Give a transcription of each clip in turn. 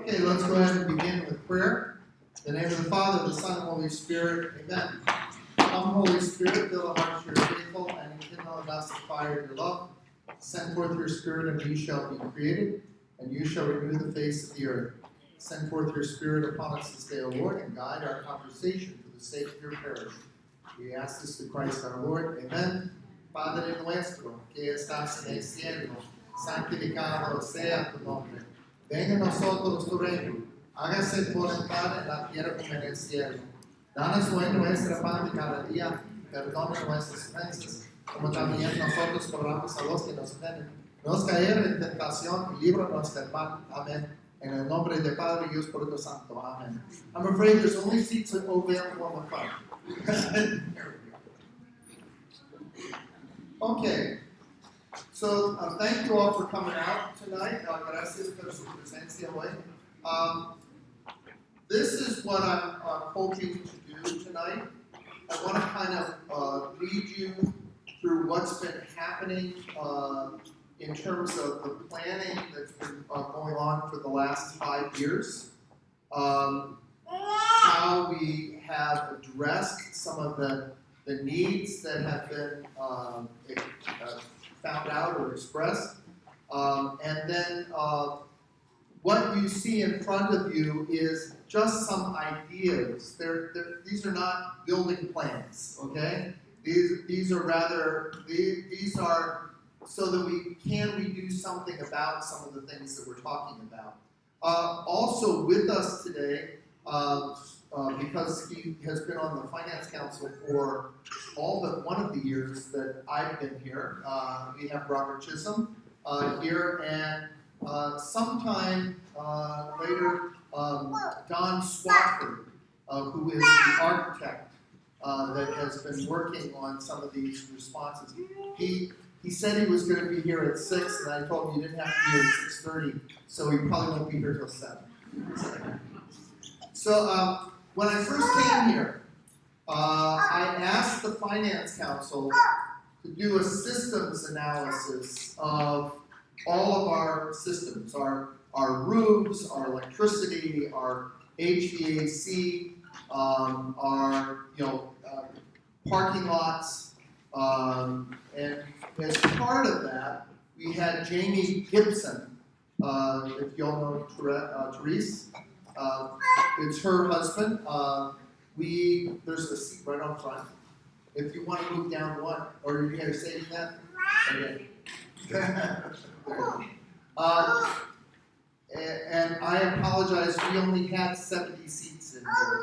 Okay, let's go ahead and begin with prayer. In the name of the Father, the Son, and Holy Spirit. Amen. Come, Holy Spirit, fill the hearts of your faithful, and enkindle in us the fire of your love. Send forth your Spirit, and we shall be created, and you shall renew the face of the earth. Send forth your Spirit upon us this day, O Lord, and guide our conversation for the sake of your parish. We ask this through Christ our Lord. Amen. Padre nuestro, que estás en el cielo, santificado sea tu nombre. Venga a nosotros tu reino, hágase tu voluntad en la tierra como en el cielo. Danos hoy nuestra pan de cada día, perdona nuestras ofensas, como también nosotros perdonamos a los que nos ofenden. No nos caer en tentación y líbranos del mal. Amén. En el nombre del Padre y del Espíritu Santo. Amén. I'm afraid there's only seats available on the front. Okay. So, thank you all for coming out tonight. Gracias por su presencia hoy. This is what I'm hoping to do tonight. I want to kind of lead you through what's been happening in terms of the planning that's been going on for the last 5 years. How we have addressed some of the needs that have been found out or expressed. And then what you see in front of you is just some ideas. These are not building plans, okay? These are so that we do something about some of the things that we're talking about. Also with us today, because he has been on the Finance Council for all but one of the years that I've been here. We have Robert Chisholm here, and sometime later, Don Swafford, who is the architect that has been working on some of these responses. He said he was going to be here at 6, and I told him you didn't have to be here at 6:30, so he probably won't be here till 7. So when I first came here, I asked the Finance Council to do a systems analysis of all of our systems, our roofs, our electricity, our HVAC, our parking lots, and as part of that, we had Jamie Gibson, if you all know Therese. It's her husband. There's a seat right on front. If you want to move down one, or are you going to say that? Okay. And I apologize. We only had 70 seats in here,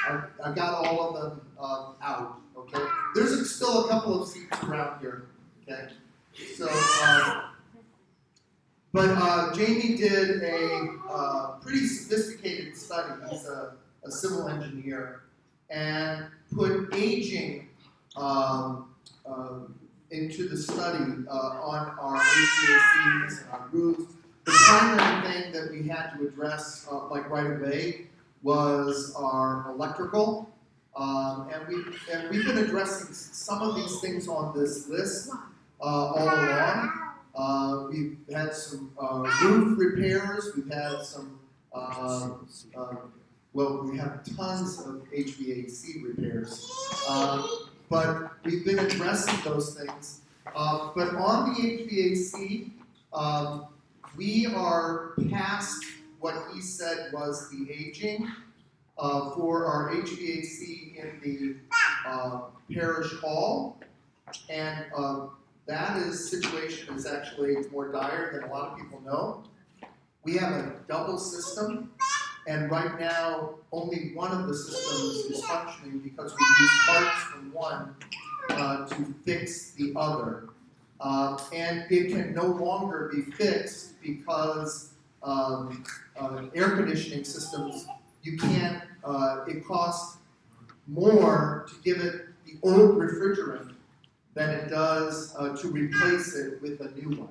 so I got all of them out. Okay. There's still a couple of seats around here. Okay. So. But Jamie did a pretty sophisticated study. He's a civil engineer, and put aging into the study on our HVACs and our roofs. The primary thing that we had to address right away was our electrical, and we've been addressing some of these things on this list all along. We've had some roof repairs. We've had some, we have tons of HVAC repairs. But we've been addressing those things. But on the HVAC, we are past what he said was the aging for our HVAC in the parish hall. And that situation is actually more dire than a lot of people know. We have a double system, and right now only one of the systems is functioning because we use parts from one to fix the other. And it can no longer be fixed because air conditioning systems, you can't, it costs more to give it the old refrigerant than it does to replace it with a new one.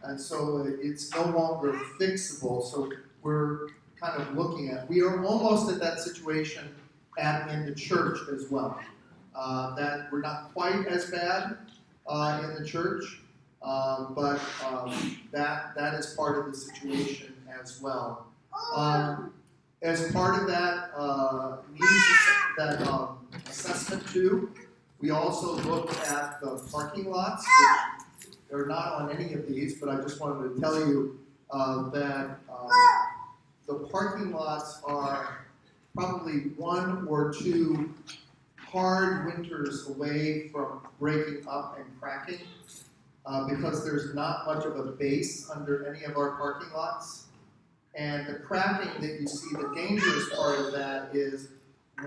And so it's no longer fixable. So we're kind of looking at, we are almost at that situation in the church as well. That we're not quite as bad in the church, but that is part of the situation as well. As part of that assessment too, we also looked at the parking lots, which are not on any of these, but I just wanted to tell you that the parking lots are probably 1 or 2 hard winters away from breaking up and cracking because there's not much of a base under any of our parking lots. And the cracking that you see, the dangerous part of that is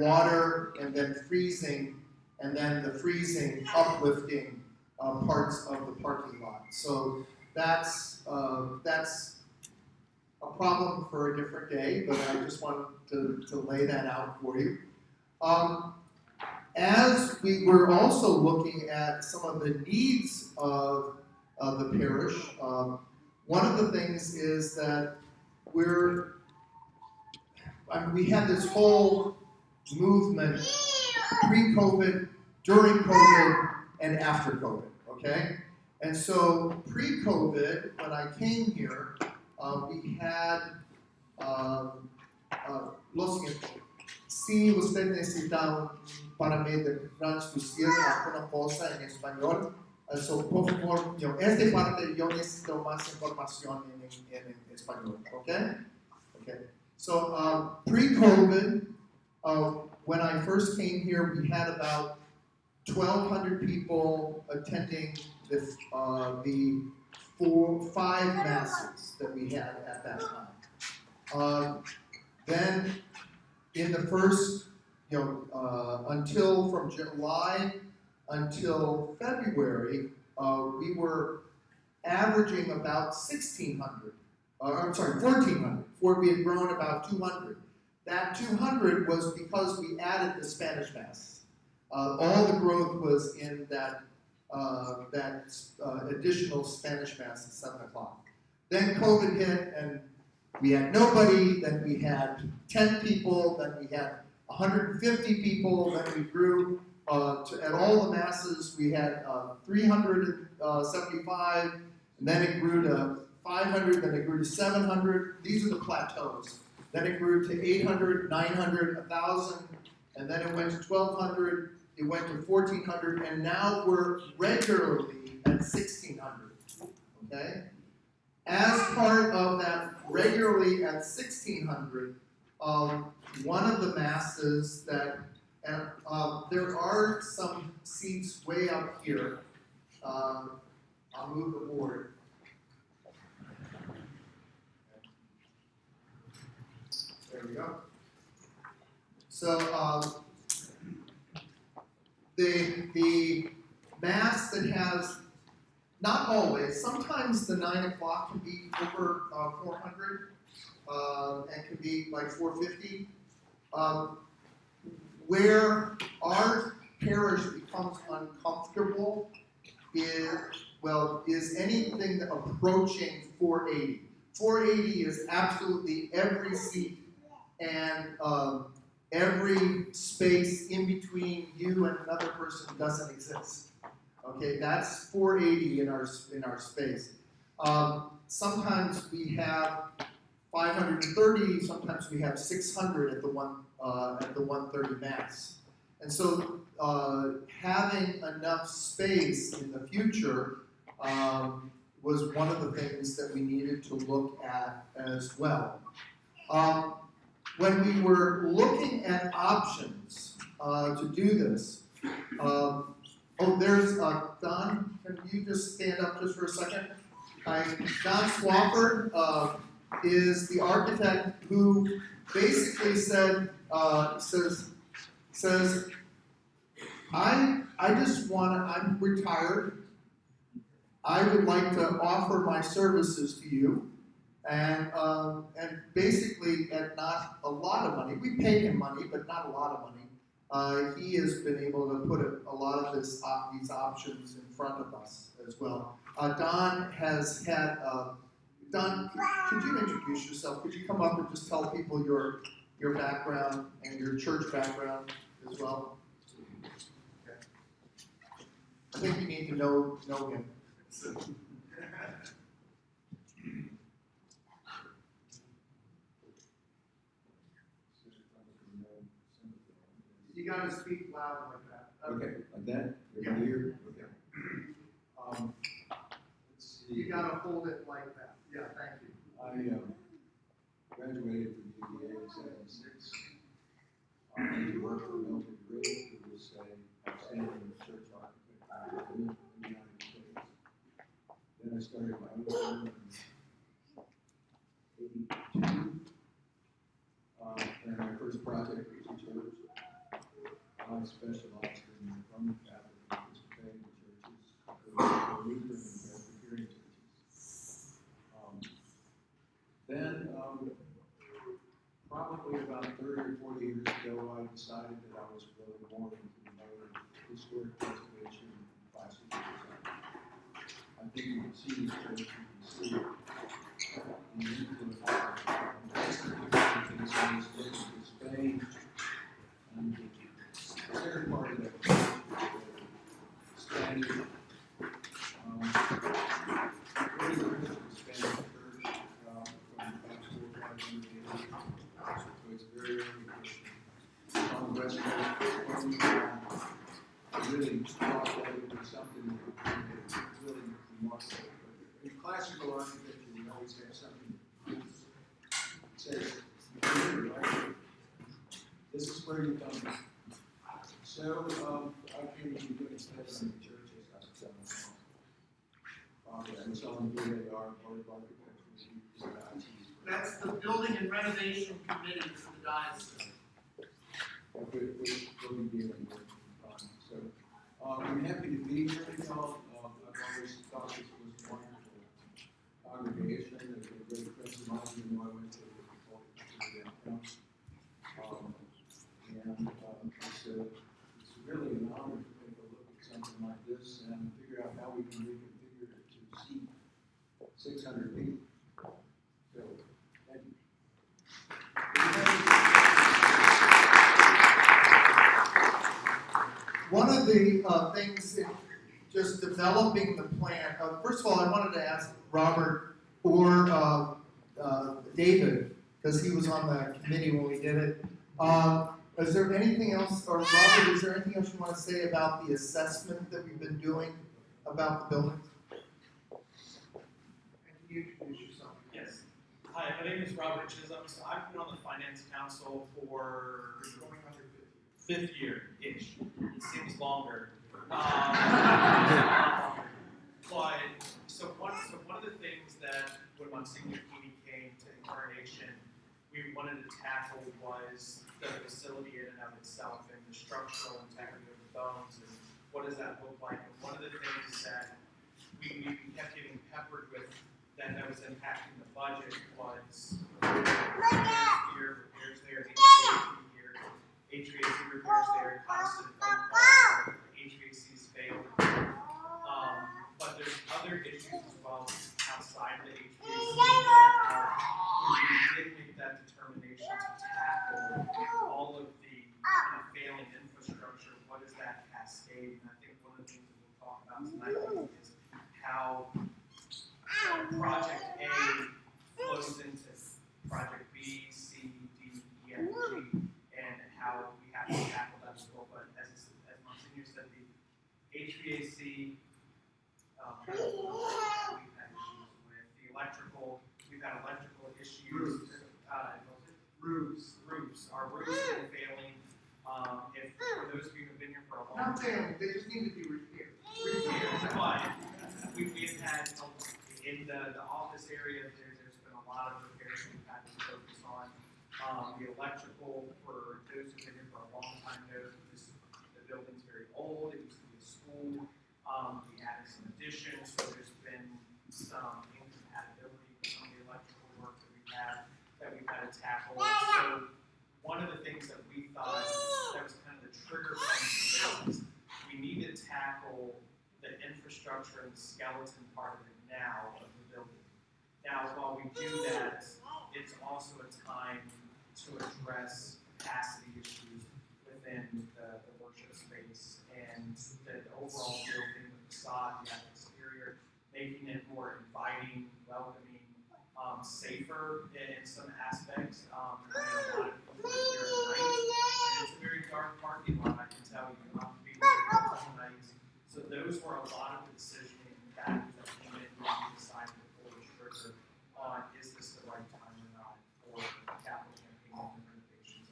water and then freezing, and then the freezing uplifting parts of the parking lot. So that's a problem for a different day, but I just wanted to lay that out for you. As we were also looking at some of the needs of the parish, one of the things is that we had this whole movement pre-COVID, during COVID, and after COVID, okay? And so pre-COVID, when I came here, we had lo siguiente. Si usted necesita para mí de transducir alguna cosa en español, so por favor, esta parte yo necesito más información en español, okay? Okay. So pre-COVID, when I first came here, we had about 1,200 people attending the 5 masses that we had at that time. Then in the first, until from July until February, we were averaging about 1,600. 1,400. We had grown about 200. That 200 was because we added the Spanish Mass. All the growth was in that additional Spanish Mass at 7 o'clock. Then COVID hit, and we had nobody. Then we had 10 people. Then we had 150 people. Then we grew at all the masses. We had 375, and then it grew to 500, then it grew to 700. These are the plateaus. Then it grew to 800, 900, 1,000, and then it went to 1,200, it went to 1,400, and now we're regularly at 1,600, okay? As part of that regularly at 1,600, one of the masses that, and there are some seats way up here. I'll move the board. There we go. So the mass that has, not always, sometimes the 9 o'clock can be over 400 and can be like 450. Where our parish becomes uncomfortable is anything approaching 480. 480 is absolutely every seat and every space in between you and another person doesn't exist. Okay, that's 480 in our space. Sometimes we have 530. Sometimes we have 600 at the 130 mass. And so having enough space in the future was one of the things that we needed to look at as well. When we were looking at options to do this, there's Don. Can you just stand up just for a second? Don Swafford is the architect who basically says, I'm retired. I would like to offer my services to you, and basically at not a lot of money. We pay him money, but not a lot of money. He has been able to put a lot of these options in front of us as well. Don has had. Don, could you introduce yourself? Could you come up and just tell people your background and your church background as well? Okay. I think you need to know him. gotta speak loud like that. Okay, like that? Yeah. Everybody here? Okay. Let's see. You gotta hold it like that. Yeah, thank you. I graduated from UVA in '76. I went to work for Milton Gray, who was a outstanding church architect in the United States. Then I started my own firm in '82. And my first project was a church. I specialized in Roman Catholic and Presbyterian churches, Lutheran and Presbyterian churches. Then, probably about 30 or 40 years ago, I decided that I was really more into the mode of historic preservation and classic design. I think you can see this church, you can see the influence of things on this Spain, and the third part of that church is Spanish. Really the Spanish church from about 400 or 500 years. So it's very early Christian. On the West Coast, really thought that it would be something that really remarkable. In classical architecture, we always have something that says, right? This is where you come from. So I came to be good at studying the churches. And so on the Board of Architecture. That's the Building and Renovation Committee for the diocese. We'll be dealing with it. So I'm happy to be here with y'all. I've always thought this was a wonderful congregation. There's a great friends of mine who I went to downtown. It's really an honor to take a look at something like this and figure out how we can reconfigure it to seat 600 people. So, thank you. One of the things in just developing the plan, first of all, I wanted to ask Robert or David, because he was on the committee when we did it. Is there anything else, or Robert, is there anything else you want to say about the assessment that we've been doing about the buildings? Can you introduce yourself? Yes. Hi, my name is Robert Chisholm. So I've been on the Finance Council for Going on your fifth year-ish. It seems longer. But so one of the things that when Monsignor Keeney came to Incarnation, we wanted to tackle was the facility in and of itself and the structural integrity of the bones and what does that look like. And one of the things that we kept getting peppered with that was impacting the budget was repairs there, HVAC repairs there, constant phone calls, HVAC's failed. But there's other issues as well outside the HVAC. We did make that determination to tackle all of the kind of failing infrastructure. What is that cascade? And I think one of the things that we'll talk about tonight is how Project A flows into Project B, C, D, E, F, G, and how we have to tackle that as well. But as Monsignor said, the HVAC, we've had issues with the electrical. We've had electrical issues. Roofs. Our roofs have been failing. If for those of you who have been here for a long Not time, failing, they just need to be repaired. but we've had in the office area, there's been a lot of repairs we've had to focus on. The electrical, for those who've been here for a long time, know the building's very old. It used to be a school. We added some additions, so there's been some incompatibility with some of the electrical work that we've had to tackle. So one of the things that we thought that was kind of the trigger point was we need to tackle the infrastructure and the skeleton part of it now of the building. Now, while we do that, it's also a time to address capacity issues within the worship space and the overall building, the facade, the exterior, making it more inviting, welcoming, safer in some aspects. A lot of people here at night, and it's a very dark parking lot. those were a lot of the decisioning factors that came in when we decided to pull the trigger on is this the right time or not for capital campaign and renovations.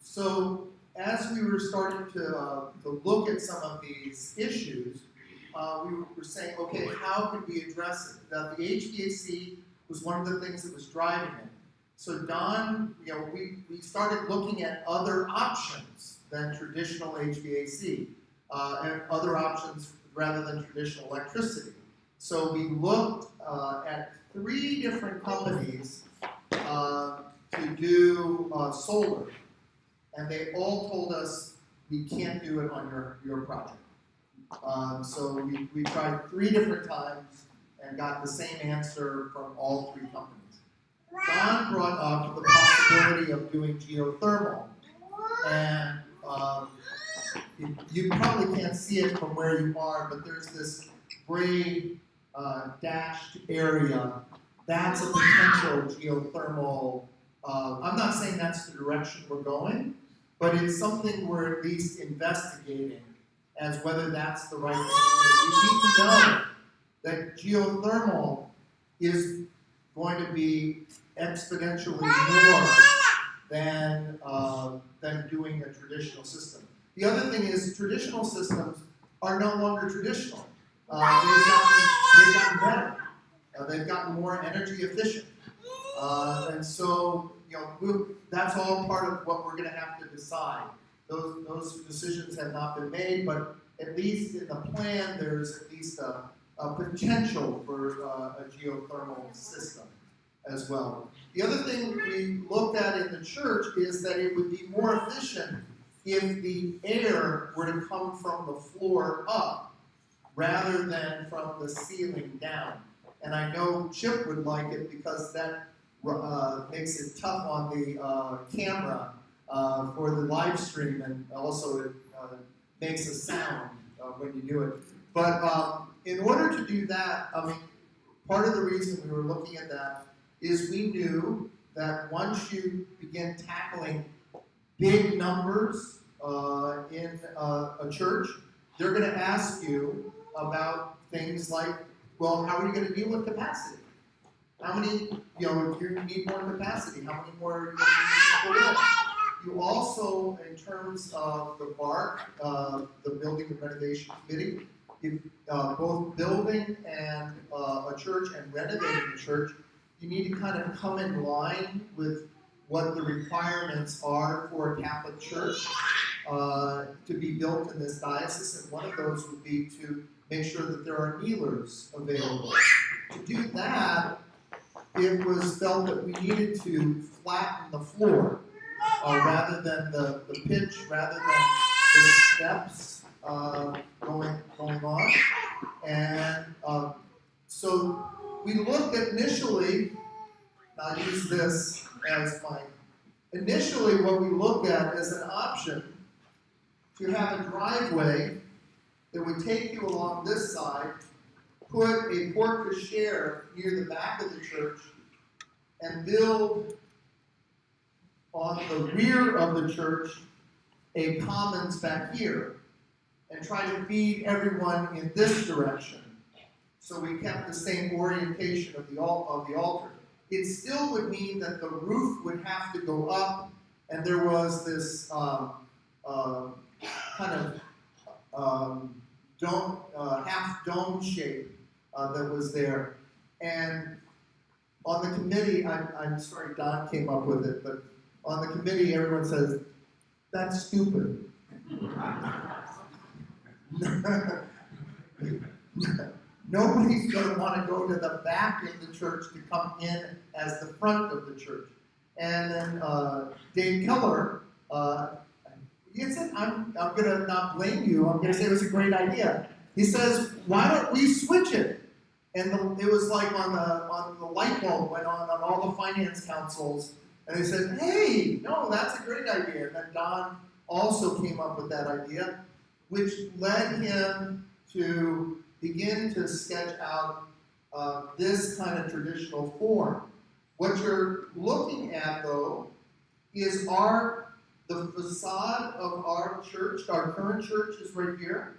So as we were starting to look at some of these issues, we were saying, okay, how could we address it? Now, the HVAC was one of the things that was driving it. So Don, we started looking at other options than traditional HVAC, and other options rather than traditional electricity. So we looked at 3 different companies to do solar, and they all told us we can't do it on your project. So we tried 3 different times and got the same answer from all 3 companies. Don brought up the possibility of doing geothermal, and you probably can't see it from where you are, but there's this gray dashed area. That's a potential geothermal. I'm not saying that's the direction we're going, but it's something we're at least investigating as whether that's the right thing to do. We need to know that geothermal is going to be exponentially more than doing a traditional system. The other thing is traditional systems are no longer traditional. They've gotten better. They've gotten more energy efficient. And so, that's all part of what we're going to have to decide. Those decisions have not been made, but at least in the plan, there's at least a potential for a geothermal system as well. The other thing we looked at in the church is that it would be more efficient if the air were to come from the floor up rather than from the ceiling down. And I know Chip would like it because that makes it tough on the camera for the live stream, and also it makes a sound when you do it. But in order to do that, part of the reason we were looking at that is we knew that once you begin tackling big numbers in a church, they're going to ask you about things like, well, how are you going to deal with capacity? How many, if you need more capacity, how many more are you going to need to put in? You also, in terms of the BARC, the Building and Renovation Committee, both building and a church and renovating a church, you need to kind of come in line with what the requirements are for a Catholic church to be built in this diocese, and one of those would be to make sure that there are kneelers available. To do that, it was felt that we needed to flatten the floor rather than the pitch, rather than the steps going on. And so we looked at initially, I'll use this as initially what we looked at as an option to have a driveway that would take you along this side, put a porte cochere near the back of the church, and build on the rear of the church a commons back here, and try to feed everyone in this direction. So we kept the same orientation of the altar. It still would mean that the roof would have to go up, and there was this kind of half dome shape that was there. And on the committee, I'm sorry Don came up with it, but on the committee everyone says, that's stupid. Nobody's going to want to go to the back of the church to come in as the front of the church. And then Dave Keller, he said, I'm going to not blame you, I'm going to say it was a great idea. He says, why don't we switch it? And it was like on the light bulb went on all the finance councils, and they said, hey, no, that's a great idea. And then Don also came up with that idea, which led him to begin to sketch out this kind of traditional form. What you're looking at, though, is the facade of our church, our current church, is right here.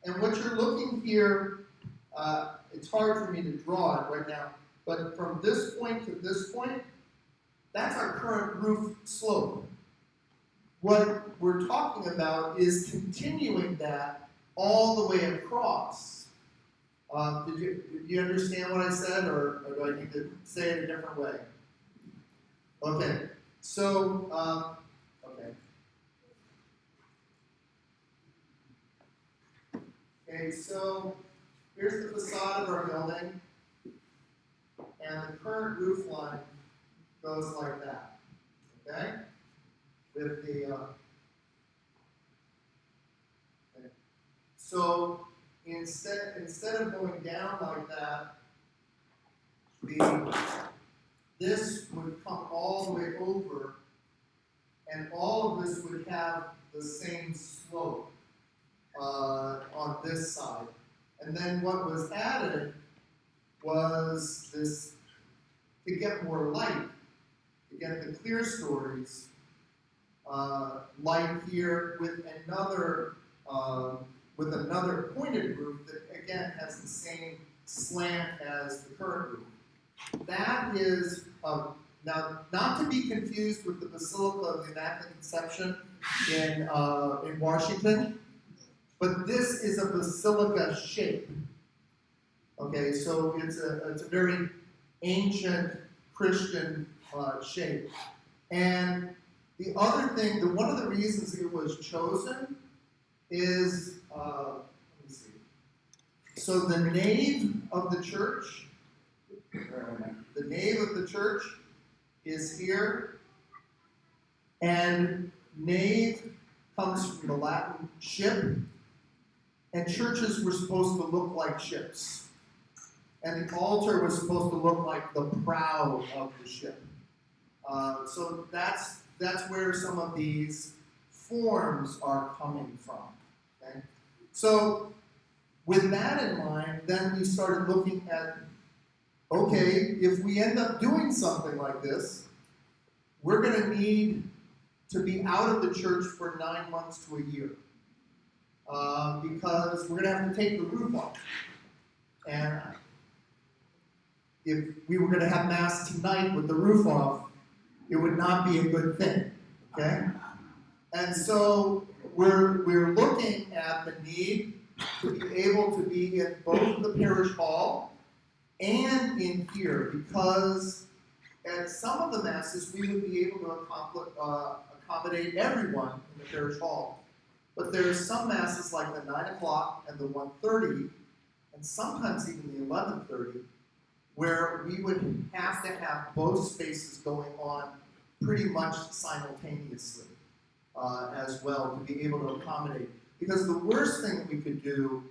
And what you're looking here, it's hard for me to draw it right now, but from this point to this point, that's our current roof slope. What we're talking about is continuing that all the way across. Did you understand what I said, or do I need to say it a different way? Okay, so, Okay, so here's the facade of our building, and the current roof line goes like that, okay? With the, okay. So instead of going down like that, this would come all the way over, and all of this would have the same slope on this side. And then what was added was this, to get more light, to get the clear stories, light here with another pointed roof that again has the same slant as the current roof. That is now not to be confused with the Basilica of the Immaculate Conception in Washington, but this is a basilica shape. Okay, so it's a very ancient Christian shape. And the other thing, one of the reasons it was chosen is, let me see. So the nave of the church, is here, and nave comes from the Latin ship, and churches were supposed to look like ships. And the altar was supposed to look like the prow of the ship. So that's where some of these forms are coming from. Okay? So with that in mind, then we started looking at, okay, if we end up doing something like this, we're going to need to be out of the church for 9 months to a year. Because we're going to have to take the roof off. And if we were going to have Mass tonight with the roof off, it would not be a good thing, okay? And so we're looking at the need to be able to be in both the parish hall and in here, because at some of the Masses we would be able to accommodate everyone in the parish hall. But there are some Masses like the 9 o'clock and the 1:30, and sometimes even the 11:30, where we would have to have both spaces going on pretty much simultaneously as well to be able to accommodate. Because the worst thing that we could do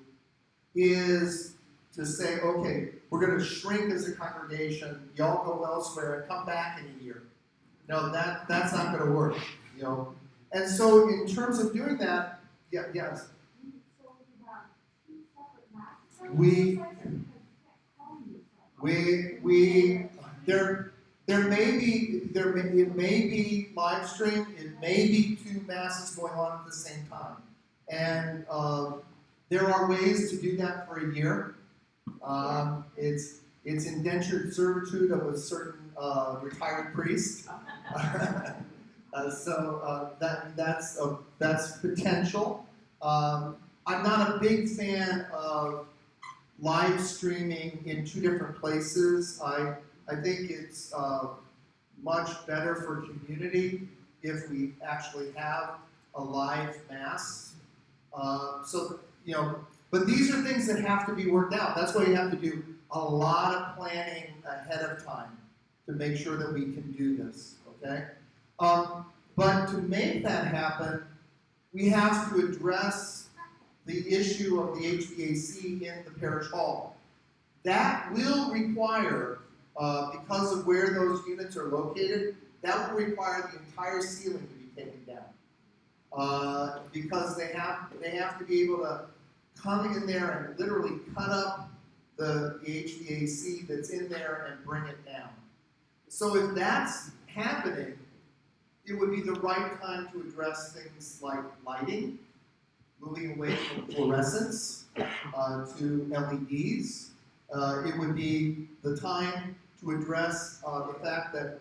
is to say, okay, we're going to shrink as a congregation, y'all go elsewhere and come back in a year. No, that's not going to work, you know. And so in terms of doing that, yes. It may be live stream, it may be 2 Masses going on at the same time. And there are ways to do that for a year. It's indentured servitude of a certain retired priest. So that's potential. I'm not a big fan of live streaming in 2 different places. I think it's much better for community if we actually have a live Mass. So, you know, but these are things that have to be worked out. That's why you have to do a lot of planning ahead of time to make sure that we can do this, okay? But to make that happen, we have to address the issue of the HVAC in the parish hall. That will require, because of where those units are located, that will require the entire ceiling to be taken down. Because they have to be able to come in there and literally cut up the HVAC that's in there and bring it down. So if that's happening, it would be the right time to address things like lighting, moving away from fluorescents to LEDs. It would be the time to address the fact that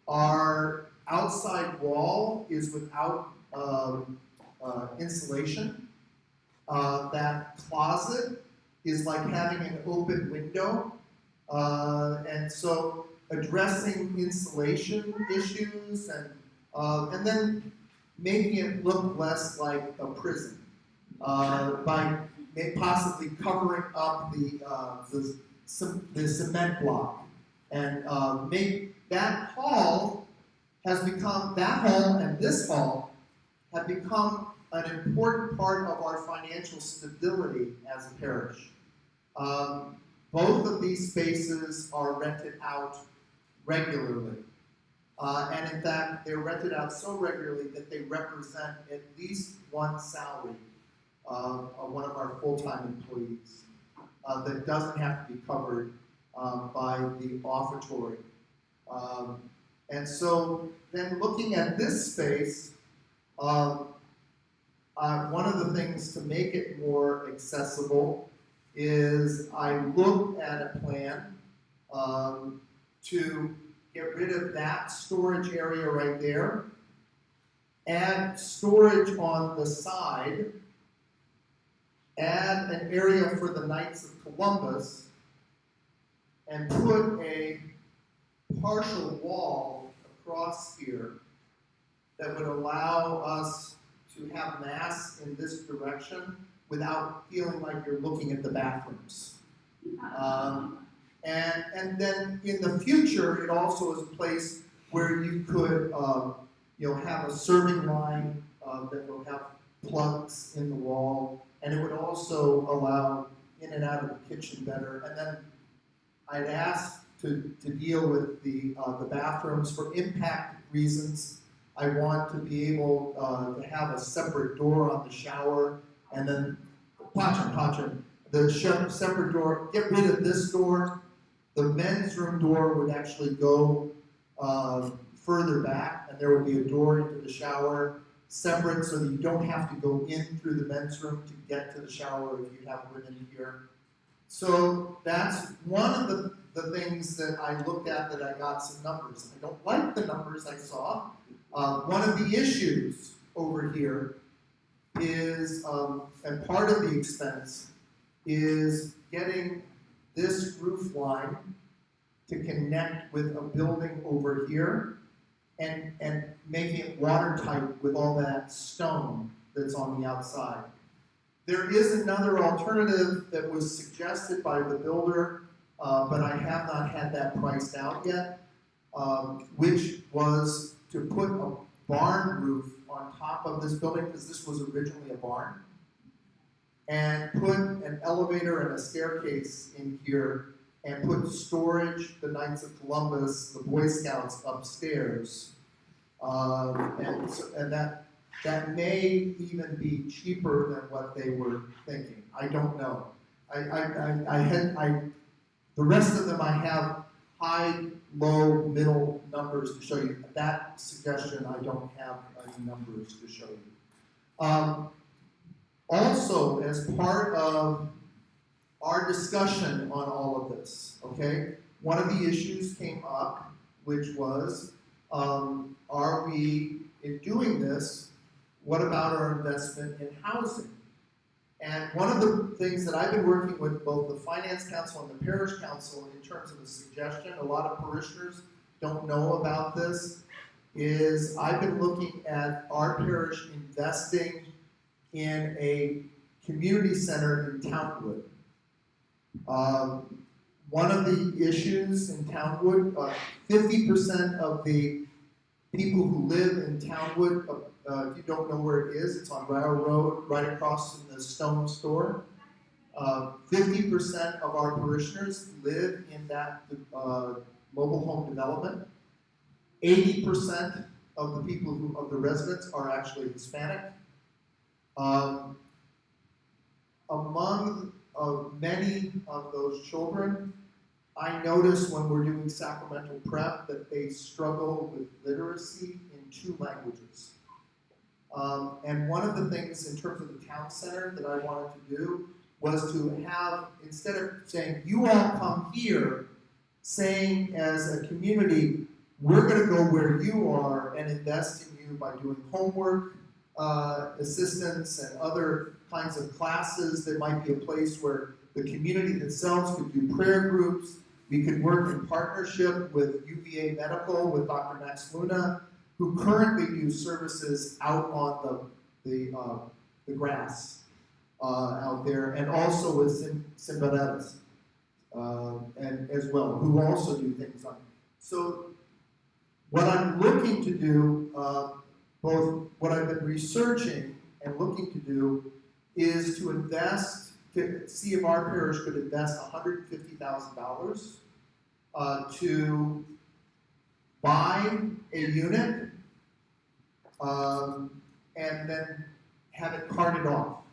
our outside wall is without insulation. That closet is like having an open window. And so addressing insulation issues and then making it look less like a prison by possibly covering up the cement block and make that hall and this hall have become an important part of our financial stability as a parish. Both of these spaces are rented out regularly. And in fact, they're rented out so regularly that they represent at least one salary of one of our full-time employees that doesn't have to be covered by the offertory. And so then looking at this space, one of the things to make it more accessible is I looked at a plan to get rid of that storage area right there, add storage on the side, add an area for the Knights of Columbus, and put a partial wall across here that would allow us to have mass in this direction without feeling like you're looking at the bathrooms. And then in the future, it also is a place where you could have a serving line that will have plugs in the wall, and it would also allow in and out of the kitchen better. And then I'd asked to deal with the bathrooms for impact reasons. I want to be able to have a separate door on the shower, and then the separate door. Get rid of this door. The men's room door would actually go further back, and there would be a door into the shower separate, so that you don't have to go in through the men's room to get to the shower if you have women here. So that's one of the things that I looked at that I got some numbers. I don't like the numbers I saw. One of the issues over here is, and part of the expense, is getting this roof line to connect with a building over here and making it watertight with all that stone that's on the outside. There is another alternative that was suggested by the builder, but I have not had that priced out yet, which was to put a barn roof on top of this building, because this was originally a barn, and put an elevator and a staircase in here, and put storage, the Knights of Columbus, the Boy Scouts upstairs, and that may even be cheaper than what they were thinking. I don't know. The rest of them I have high, low, middle numbers to show you. That suggestion I don't have any numbers to show you. Also, as part of our discussion on all of this, okay, one of the issues came up, which was, are we, in doing this, what about our investment in housing? And one of the things that I've been working with both the Finance Council and the Parish Council in terms of a suggestion, a lot of parishioners don't know about this, is I've been looking at our parish investing in a community center in Townwood. One of the issues in Townwood, 50% of the people who live in Townwood, if you don't know where it is, it's on Ryle Road, right across from the Stone store. 50% of our parishioners live in that mobile home development. 80% of the people of the residents are actually Hispanic. Among many of those children, I notice when we're doing sacramental prep that they struggle with literacy in 2 languages. And one of the things in terms of the town center that I wanted to do was to have, instead of saying, you all come here, saying as a community, we're going to go where you are and invest in you by doing homework, assistance, and other kinds of classes. There might be a place where the community themselves could do prayer groups. We could work in partnership with UVA Medical, with Dr. Max Luna, who currently do services out on the grass out there, and also with Simbaretas, and as well, who also do things on. So what I'm looking to do, both what I've been researching and looking to do, is to invest, to see if our parish could invest $150,000 to buy a unit and then have it carted off,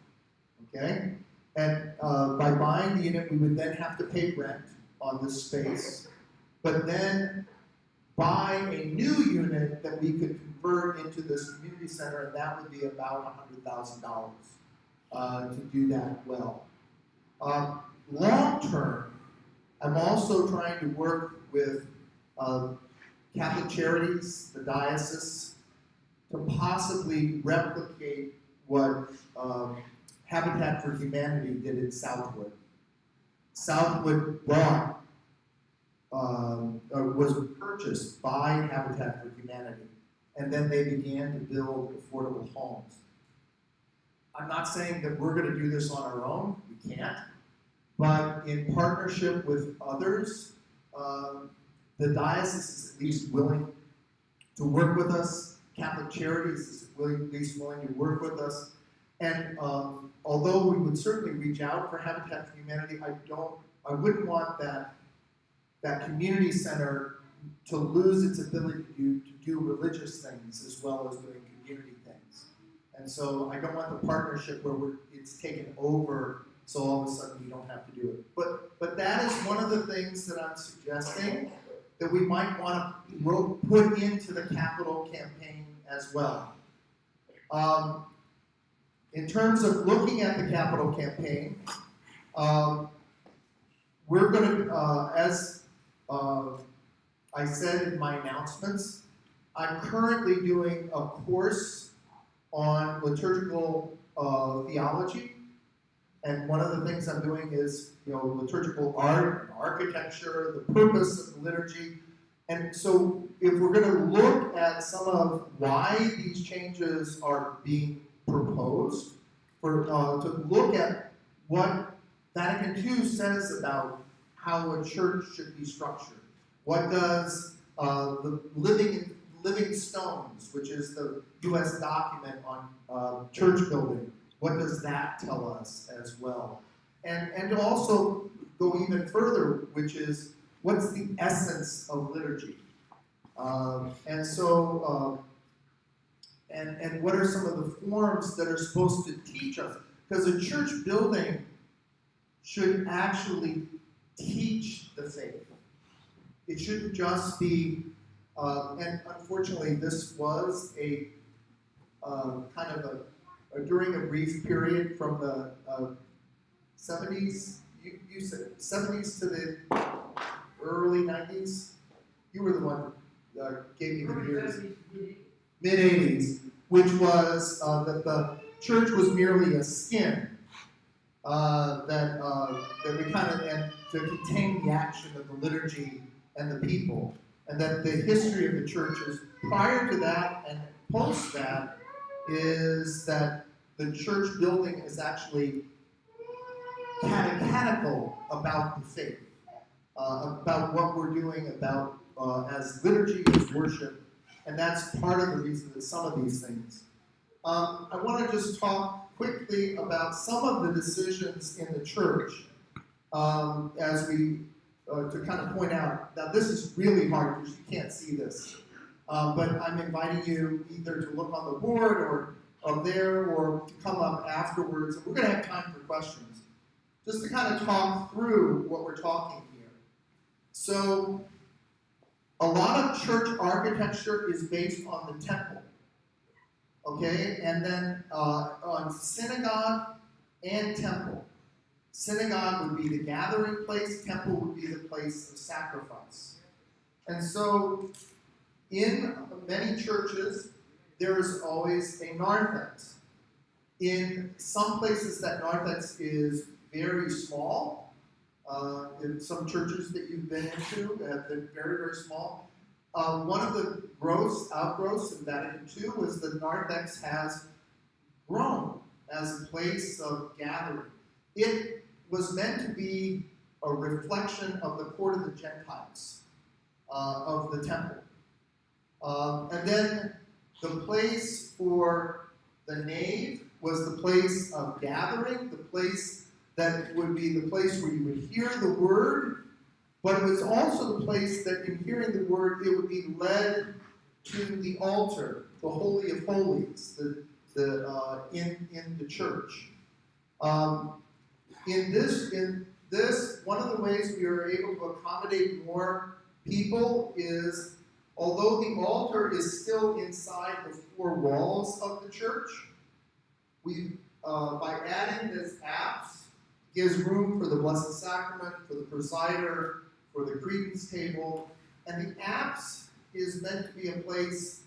okay? And by buying the unit, we would then have to pay rent on this space, but then buy a new unit that we could convert into this community center, and that would be about $100,000 to do that well. Long term, I'm also trying to work with Catholic Charities, the diocese, to possibly replicate what Habitat for Humanity did in Southwood. Southwood bought, was purchased by Habitat for Humanity, and then they began to build affordable homes. I'm not saying that we're going to do this on our own, we can't, but in partnership with others, the diocese is at least willing to work with us. Catholic Charities is at least willing to work with us. And although we would certainly reach out for Habitat for Humanity, I wouldn't want that community center to lose its ability to do religious things as well as doing community things. And so I don't want the partnership where it's taken over, so all of a sudden we don't have to do it. But that is one of the things that I'm suggesting that we might want to put into the capital campaign as well. In terms of looking at the capital campaign, we're going to, as I said in my announcements, I'm currently doing a course on liturgical theology, and one of the things I'm doing is, liturgical art and architecture, the purpose of the liturgy. And so if we're going to look at some of why these changes are being proposed, to look at what Vatican II says about how a church should be structured. What does the Living Stones, which is the U.S. document on church building, what does that tell us as well? And to also go even further, which is, what's the essence of liturgy? And what are some of the forms that are supposed to teach us? Because a church building should actually teach the faith. It shouldn't just be, and unfortunately this was a kind of during a brief period from the 70s, you said 70s to the early 90s? You were the one that gave me the years. Mid-80s, which was that the church was merely a skin that we kind of, and to contain the action of the liturgy and the people, and that the history of the churches prior to that and post that is that the church building is actually catechetical about the faith, about what we're doing about as liturgy, as worship, and that's part of the reason that some of these things. I want to just talk quickly about some of the decisions in the church as we, to kind of point out, now this is really hard because you can't see this, but I'm inviting you either to look on the board or there or to come up afterwards, and we're going to have time for questions, just to kind of talk through what we're talking here. So, A lot of church architecture is based on the temple. Okay, and then on synagogue and temple. Synagogue would be the gathering place, temple would be the place of sacrifice. And so, in many churches, there is always a narthex. In some places, that narthex is very small. In some churches that you've been into have been very, very small. One of the outgrowths in Vatican II was the narthex has grown as a place of gathering. It was meant to be a reflection of the court of the Gentiles, of the temple. And then the place for the nave was the place of gathering, the place that would be the place where you would hear the word, but it was also the place that in hearing the word, it would be led to the altar, the Holy of Holies, in the church. In this, one of the ways we are able to accommodate more people is, although the altar is still inside the four walls of the church, we, by adding this apse, gives room for the Blessed Sacrament, for the presider, for the credence table, and the apse is meant to be a place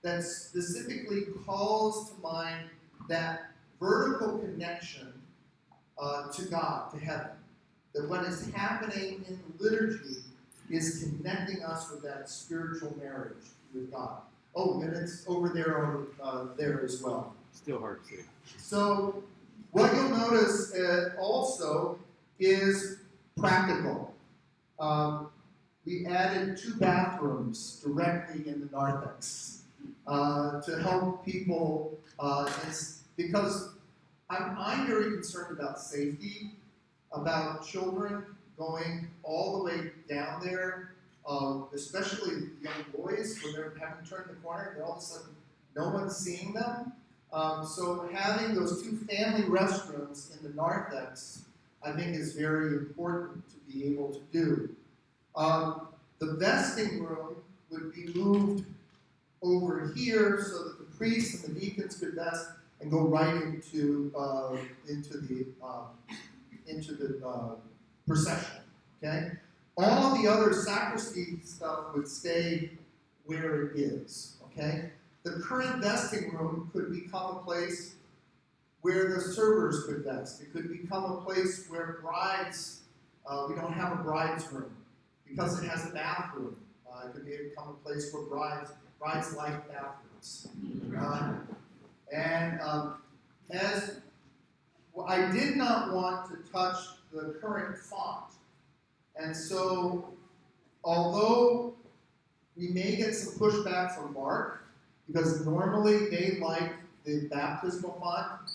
that specifically calls to mind that vertical connection to God, to heaven. That what is happening in the liturgy is connecting us with that spiritual marriage with God. Oh, and it's over there there as well. Still hard to see. So what you'll notice also is practical. We added 2 bathrooms directly in the narthex to help people, because I'm very concerned about safety, about children going all the way down there, especially young boys when they're having turned the corner and all of a sudden no one's seeing them. So having those 2 family restrooms in the narthex, I think, is very important to be able to do. The vesting room would be moved over here so that the priests and the deacons could vest and go right into the procession. Okay, all the other sacristy stuff would stay where it is. Okay, the current vesting room could become a place where the servers could vest. It could become a place where brides. We don't have a bride's room because it has a bathroom. It could become a place where brides like bathrooms. As I did not want to touch the current font, and so although we may get some pushback from Mark, because normally they like the baptismal font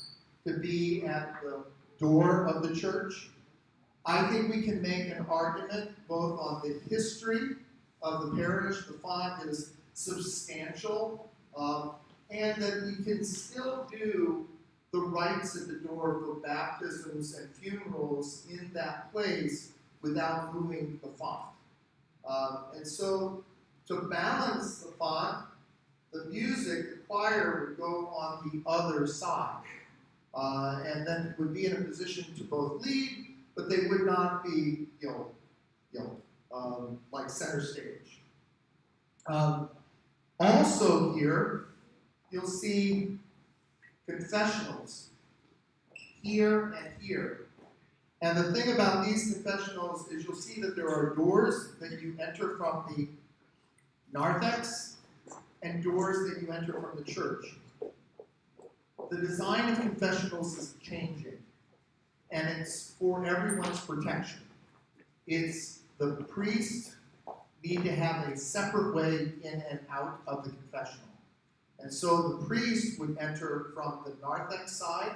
to be at the door of the church, I think we can make an argument both on the history of the parish, the font is substantial, and that we can still do the rites at the door for baptisms and funerals in that place without moving the font. And so, to balance the font, the music, the choir would go on the other side, and then would be in a position to both lead, but they would not be, like center stage. Also here, you'll see confessionals here and here. And the thing about these confessionals is you'll see that there are doors that you enter from the narthex and doors that you enter from the church. The design of confessionals is changing, and it's for everyone's protection. It's the priest need to have a separate way in and out of the confessional. And so the priest would enter from the narthex side,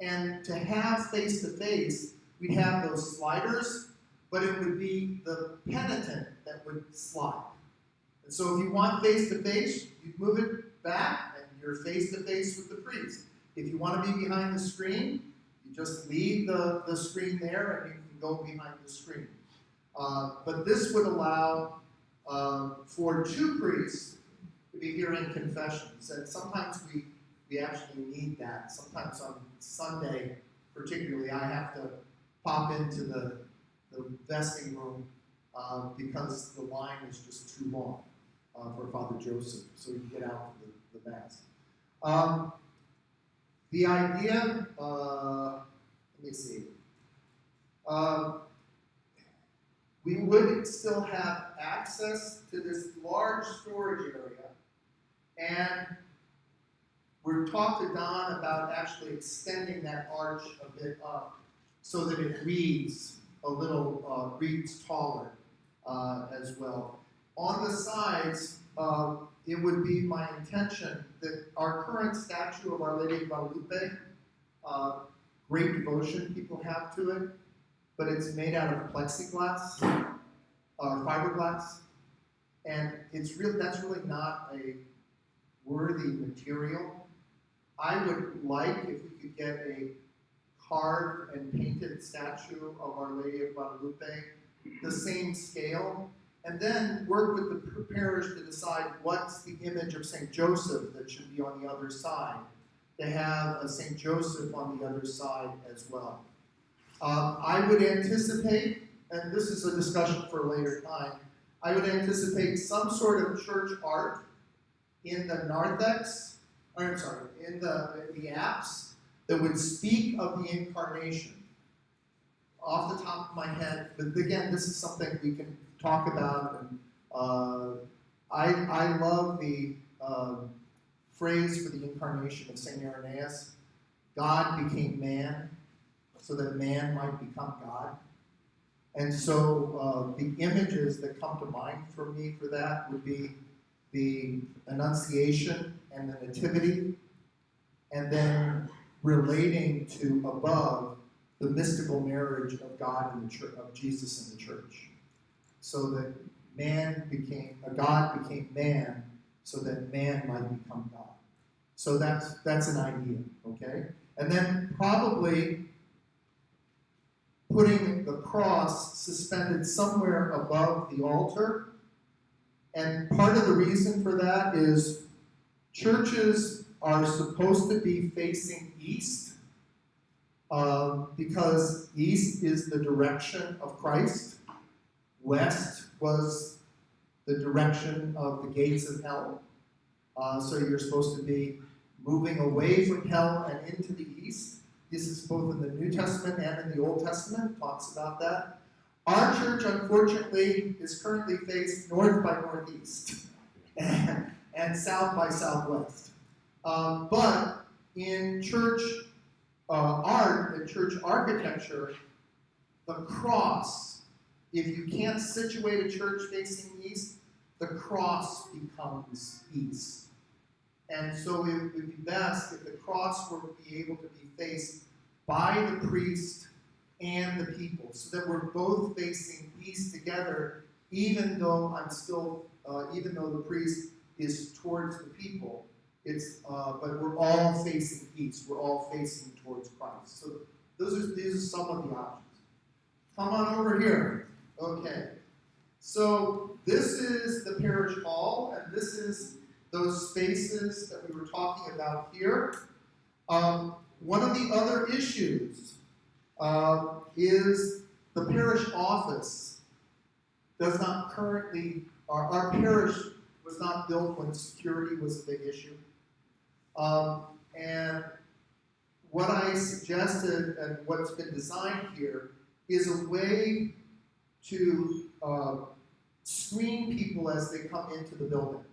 and to have face-to-face, we'd have those sliders, but it would be the penitent that would slide. And so if you want face-to-face, you move it back, and you're face-to-face with the priest. If you want to be behind the screen, you just leave the screen there, and you can go behind the screen. But this would allow for two priests to be hearing confessions. And sometimes we actually need that. Sometimes on Sunday, particularly, I have to pop into the vesting room because the line is just too long for Father Joseph, so we can get out for the Mass. The idea, let me see. We would still have access to this large storage area, and we've talked to Don about actually extending that arch a bit up so that it reads a little, reads taller as well. On the sides, it would be my intention that our current statue of Our Lady of Guadalupe, great devotion people have to it, but it's made out of plexiglass, fiberglass, and that's really not a worthy material. I would like if we could get a carved and painted statue of Our Lady of Guadalupe, the same scale, and then work with the parish to decide what's the image of St. Joseph that should be on the other side, to have a St. Joseph on the other side as well. I would anticipate, and this is a discussion for a later time, I would anticipate some sort of church art in the narthex, in the apse that would speak of the Incarnation. Off the top of my head, but again, this is something we can talk about, and I love the phrase for the Incarnation of St. Irenaeus: God became man so that man might become God. And so the images that come to mind for me for that would be the Annunciation and the Nativity, and then relating to above the mystical marriage of God and the church, of Jesus and the church, so that God became man, so that man might become God. So that's an idea, okay? And then probably putting the cross suspended somewhere above the altar. And part of the reason for that is churches are supposed to be facing east, because east is the direction of Christ. West was the direction of the gates of hell. So you're supposed to be moving away from hell and into the east. This is both in the New Testament and in the Old Testament, talks about that. Our church, unfortunately, is currently faced north by northeast and south by southwest. But in church art and church architecture, the cross, if you can't situate a church facing east, the cross becomes east. And so it would be best if the cross were to be able to be faced by the priest and the people, so that we're both facing east together, even though the priest is towards the people. But we're all facing east. We're all facing towards Christ. So these are some of the options. Come on over here. Okay. So this is the parish hall, and this is those spaces that we were talking about here. One of the other issues is the parish office does not currently, our parish was not built when security was a big issue. And what I suggested and what's been designed here is a way to screen people as they come into the building.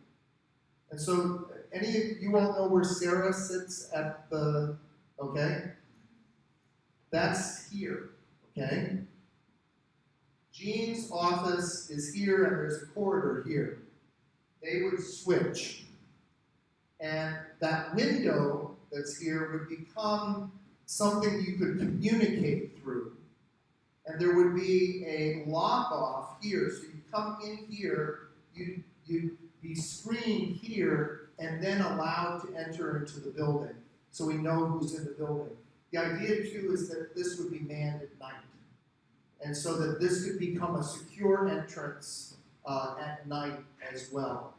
And so, any of you all know where Sarah sits at the, okay? That's here, okay? Jean's office is here, and there's a corridor here. They would switch. And that window that's here would become something you could communicate through. And there would be a lock-off here. So you come in here, you'd be screened here, and then allowed to enter into the building. So we know who's in the building. The idea, too, is that this would be manned at night. And so that this could become a secure entrance at night as well,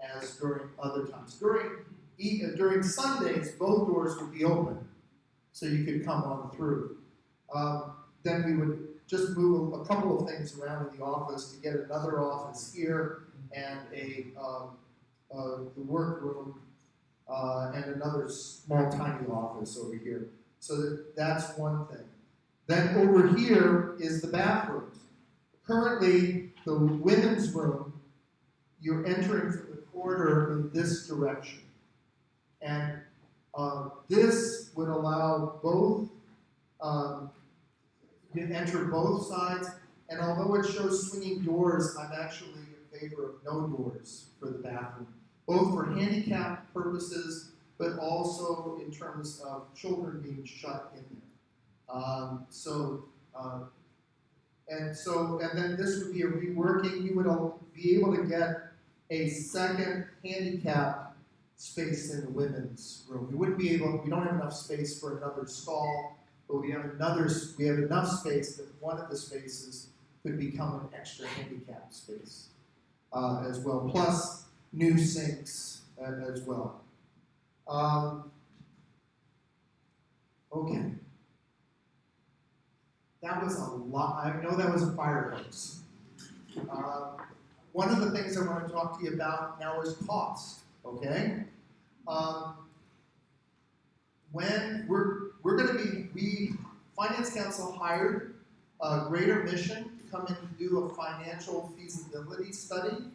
as during other times. During Sundays, both doors would be open, so you could come on through. Then we would just move a couple of things around in the office to get another office here and the workroom and another small tiny office over here. So that's one thing. Then over here is the bathrooms. Currently, the women's room, you're entering from the corridor in this direction. And this would allow both, you can enter both sides, and although it shows swinging doors, I'm actually in favor of no doors for the bathroom, both for handicap purposes, but also in terms of children being shut in there. And then this would be a reworking. You would be able to get a second handicap space in the women's room. We don't have enough space for another stall, but we have enough space that one of the spaces could become an extra handicap space as well, plus new sinks as well. Okay. That was a lot. I know that was a fire hose. One of the things I want to talk to you about now is cost. Okay. When we're going to be, Finance Council hired Greater Mission to come in and do a financial feasibility study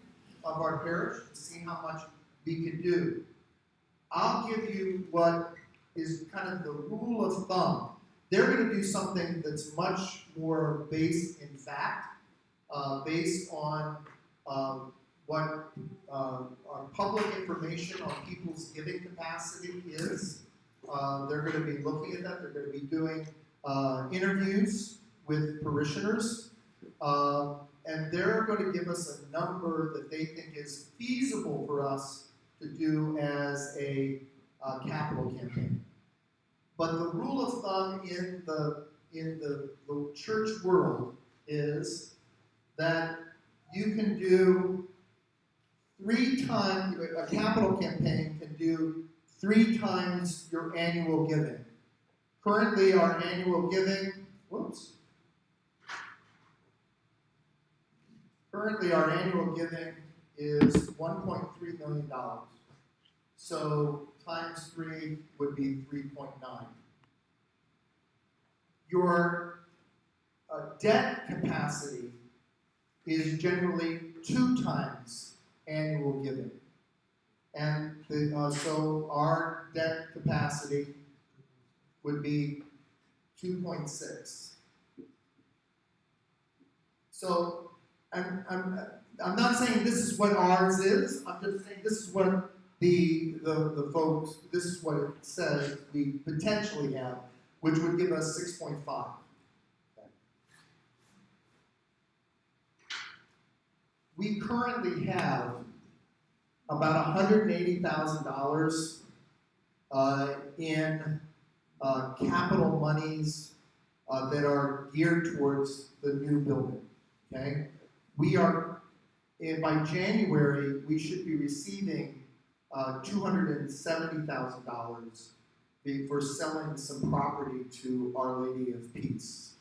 of our parish to see how much we could do. I'll give you what is kind of the rule of thumb. They're going to do something that's much more based in fact, based on what our public information on people's giving capacity is. They're going to be looking at that. They're going to be doing interviews with parishioners. And they're going to give us a number that they think is feasible for us to do as a capital campaign. But the rule of thumb in the church world is that you can do 3 times, a capital campaign can do 3 times your annual giving. Currently, our annual giving, is $1.3 million. So times 3 would be 3.9. Your debt capacity is generally 2 times annual giving. And so our debt capacity would be 2.6. So I'm not saying this is what ours is. I'm just saying this is what the folks, this is what it says we potentially have, which would give us 6.5. Okay. We currently have about $180,000 in capital monies that are geared towards the new building. Okay, by January we should be receiving $270,000 for selling some property to Our Lady of Peace.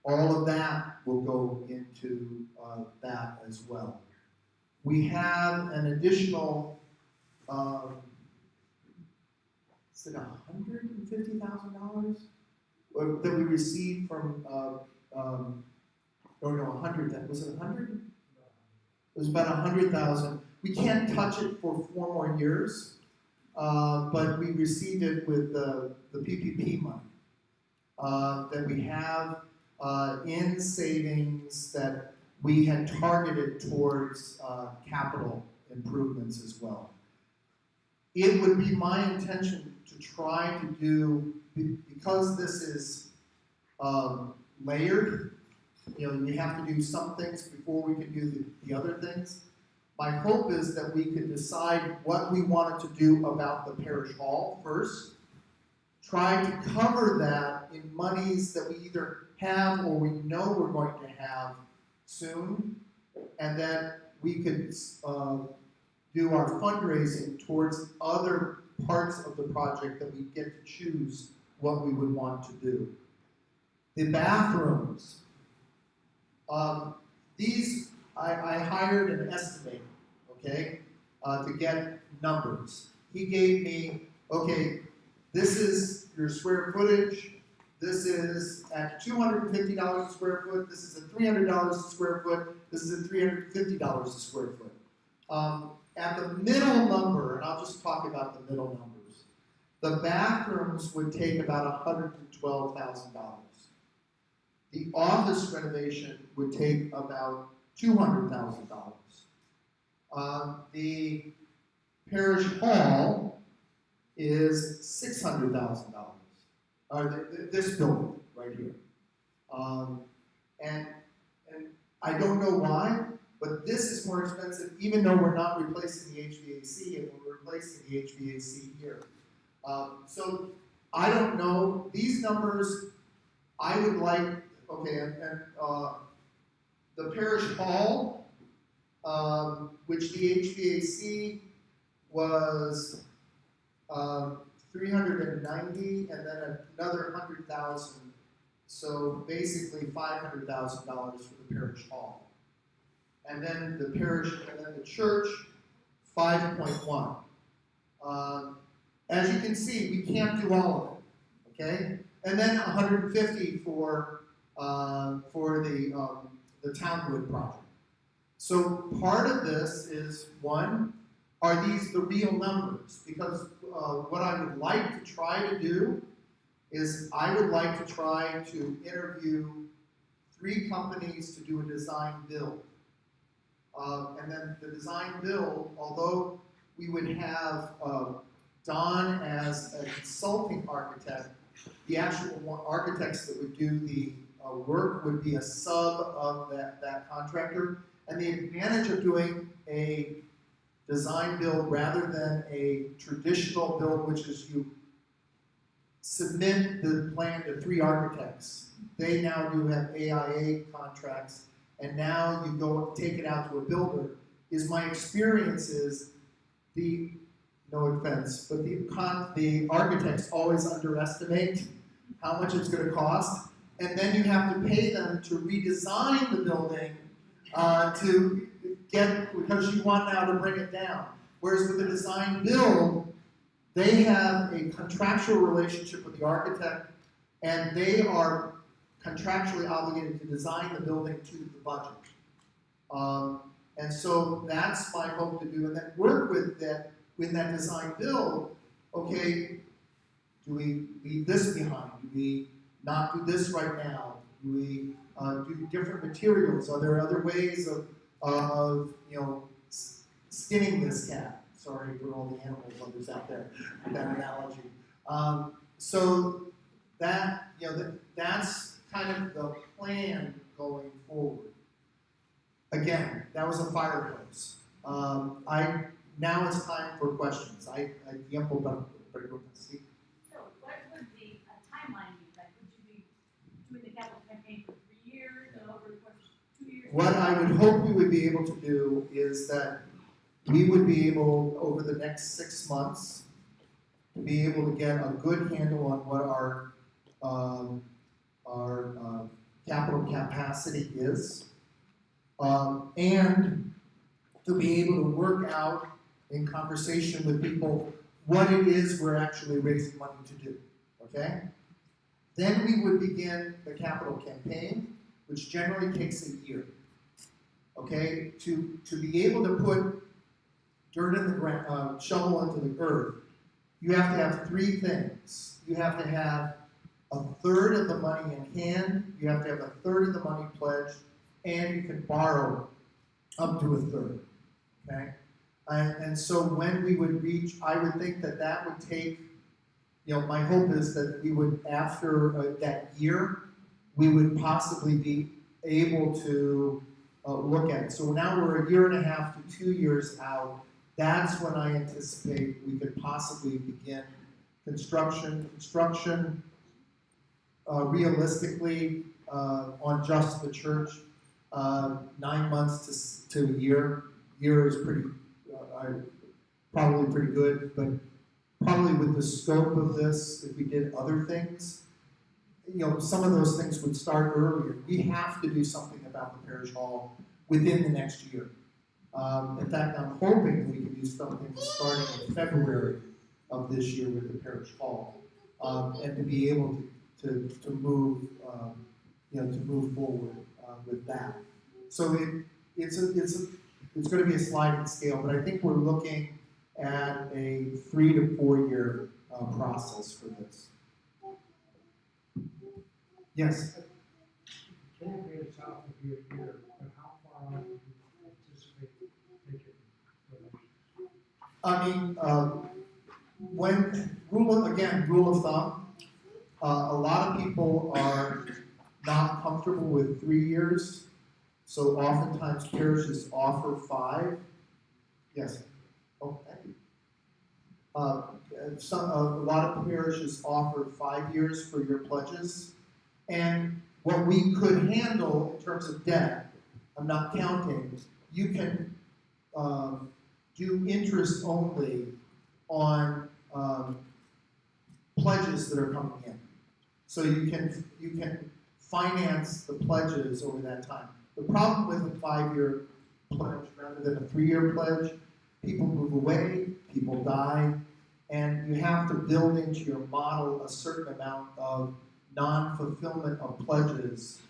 All of that will go into that as well. We have an additional, is it $150,000 that we received from, 100, was it 100? It was about 100,000. We can't touch it for 4 more years, but we received it with the PPP money that we have in savings that we had targeted towards capital improvements as well. It would be my intention to try to do, because this is layered, you have to do some things before we can do the other things. My hope is that we could decide what we wanted to do about the parish hall first, try to cover that in monies that we either have or we know we're going to have soon, and then we could do our fundraising towards other parts of the project that we get to choose what we would want to do. The bathrooms. These, I hired an estimator, okay, to get numbers. He gave me, okay, this is your square footage, this is at $250 a square foot, this is at $300 a square foot, this is at $350 a square foot. At the middle number, and I'll just talk about the middle numbers, the bathrooms would take about $112,000. The office renovation would take about $200,000. The parish hall is $600,000. This building right here. And I don't know why, but this is more expensive, even though we're not replacing the HVAC, and we're replacing the HVAC here. So I don't know. These numbers, I would like. Okay, and the parish hall, which the HVAC was 390, and then another 100,000. So basically $500,000 for the parish hall, and then the parish, and then the church, 5.1. As you can see, we can't do all of it. Okay, and then 150 for the Townwood project. So part of this is, one, are these the real numbers? Because what I would like to try to do is I would like to try to interview 3 companies to do a design build. And then the design build, although we would have Don as a consulting architect, the actual architects that would do the work would be a sub of that contractor. And the advantage of doing a design build rather than a traditional build, which is you submit the plan to 3 architects. They now do have AIA contracts, and now you go take it out to a builder, is my experience is no offense, but the architects always underestimate how much it's going to cost, and then you have to pay them to redesign the building to get, because you want now to bring it down. Whereas with the design build, they have a contractual relationship with the architect, and they are contractually obligated to design the building to the budget. And so that's my hope to do, and then work with that design build. Okay, do we leave this behind? Do we not do this right now? Do we do different materials? Are there other ways of skinning this cat? Sorry for all the animal lovers out there with that analogy. So that that's kind of the plan going forward. Again, that was a fire hose. Now it's time for questions. I tiempo para preguntas. Sí. So, what would the timeline be? Like, would you be doing the capital campaign for 3 years and over the course of 2 years? What I would hope we would be able to do is that we would be able, over the next 6 months, to be able to get a good handle on what our capital capacity is, and to be able to work out in conversation with people what it is we're actually raising money to do, okay? Then we would begin the capital campaign, which generally takes a year, okay? To be able to put dirt in the ground, shovel into the earth, you have to have 3 things. You have to have a third of the money in hand, you have to have a third of the money pledged, and you can borrow up to a third, okay? And so when we would reach, I would think that would take, my hope is that we would, after that year, we would possibly be able to look at it. So now we're 1.5 to 2 years out. That's when I anticipate we could possibly begin construction. Realistically, on just the church, 9 months to a year. Year is probably pretty good, but probably with the scope of this, if we did other things, some of those things would start earlier. We have to do something about the parish hall within the next year. In fact, I'm hoping we can do something starting in February of this year with the parish hall, and to be able to move to move forward with that. So it's going to be a sliding scale, but I think we're looking at a 3 to 4 year process for this. Yes. Can't be itself to be a year, but how far out do you anticipate taking donations? I mean, rule of thumb, a lot of people are not comfortable with 3 years, so oftentimes parishes offer 5. Yes. Oh, thank you. A lot of parishes offer 5 years for your pledges, and what we could handle in terms of debt, I'm not counting, you can do interest only on pledges that are coming in. So you can finance the pledges over that time. The problem with a 5-year pledge rather than a 3-year pledge, people move away, people die, and you have to build into your model a certain amount of non-fulfillment of pledges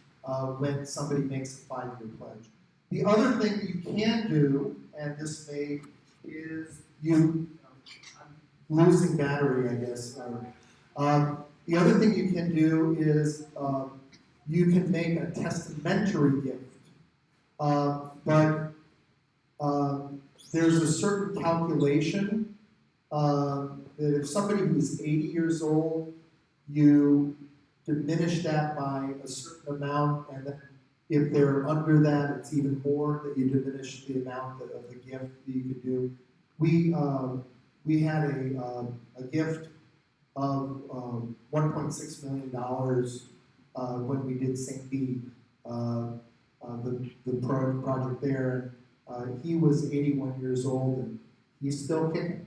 when somebody makes a 5-year pledge. The other thing you can do, and this may, is I'm losing battery, I guess. The other thing you can do is you can make a testamentary gift, but there's a certain calculation that if somebody who's 80 years old, you diminish that by a certain amount, and then if they're under that, it's even more that you diminish the amount of the gift that you could do. We had a gift of $1.6 million when we did St. Bede, the project there. He was 81 years old, and he's still kicking.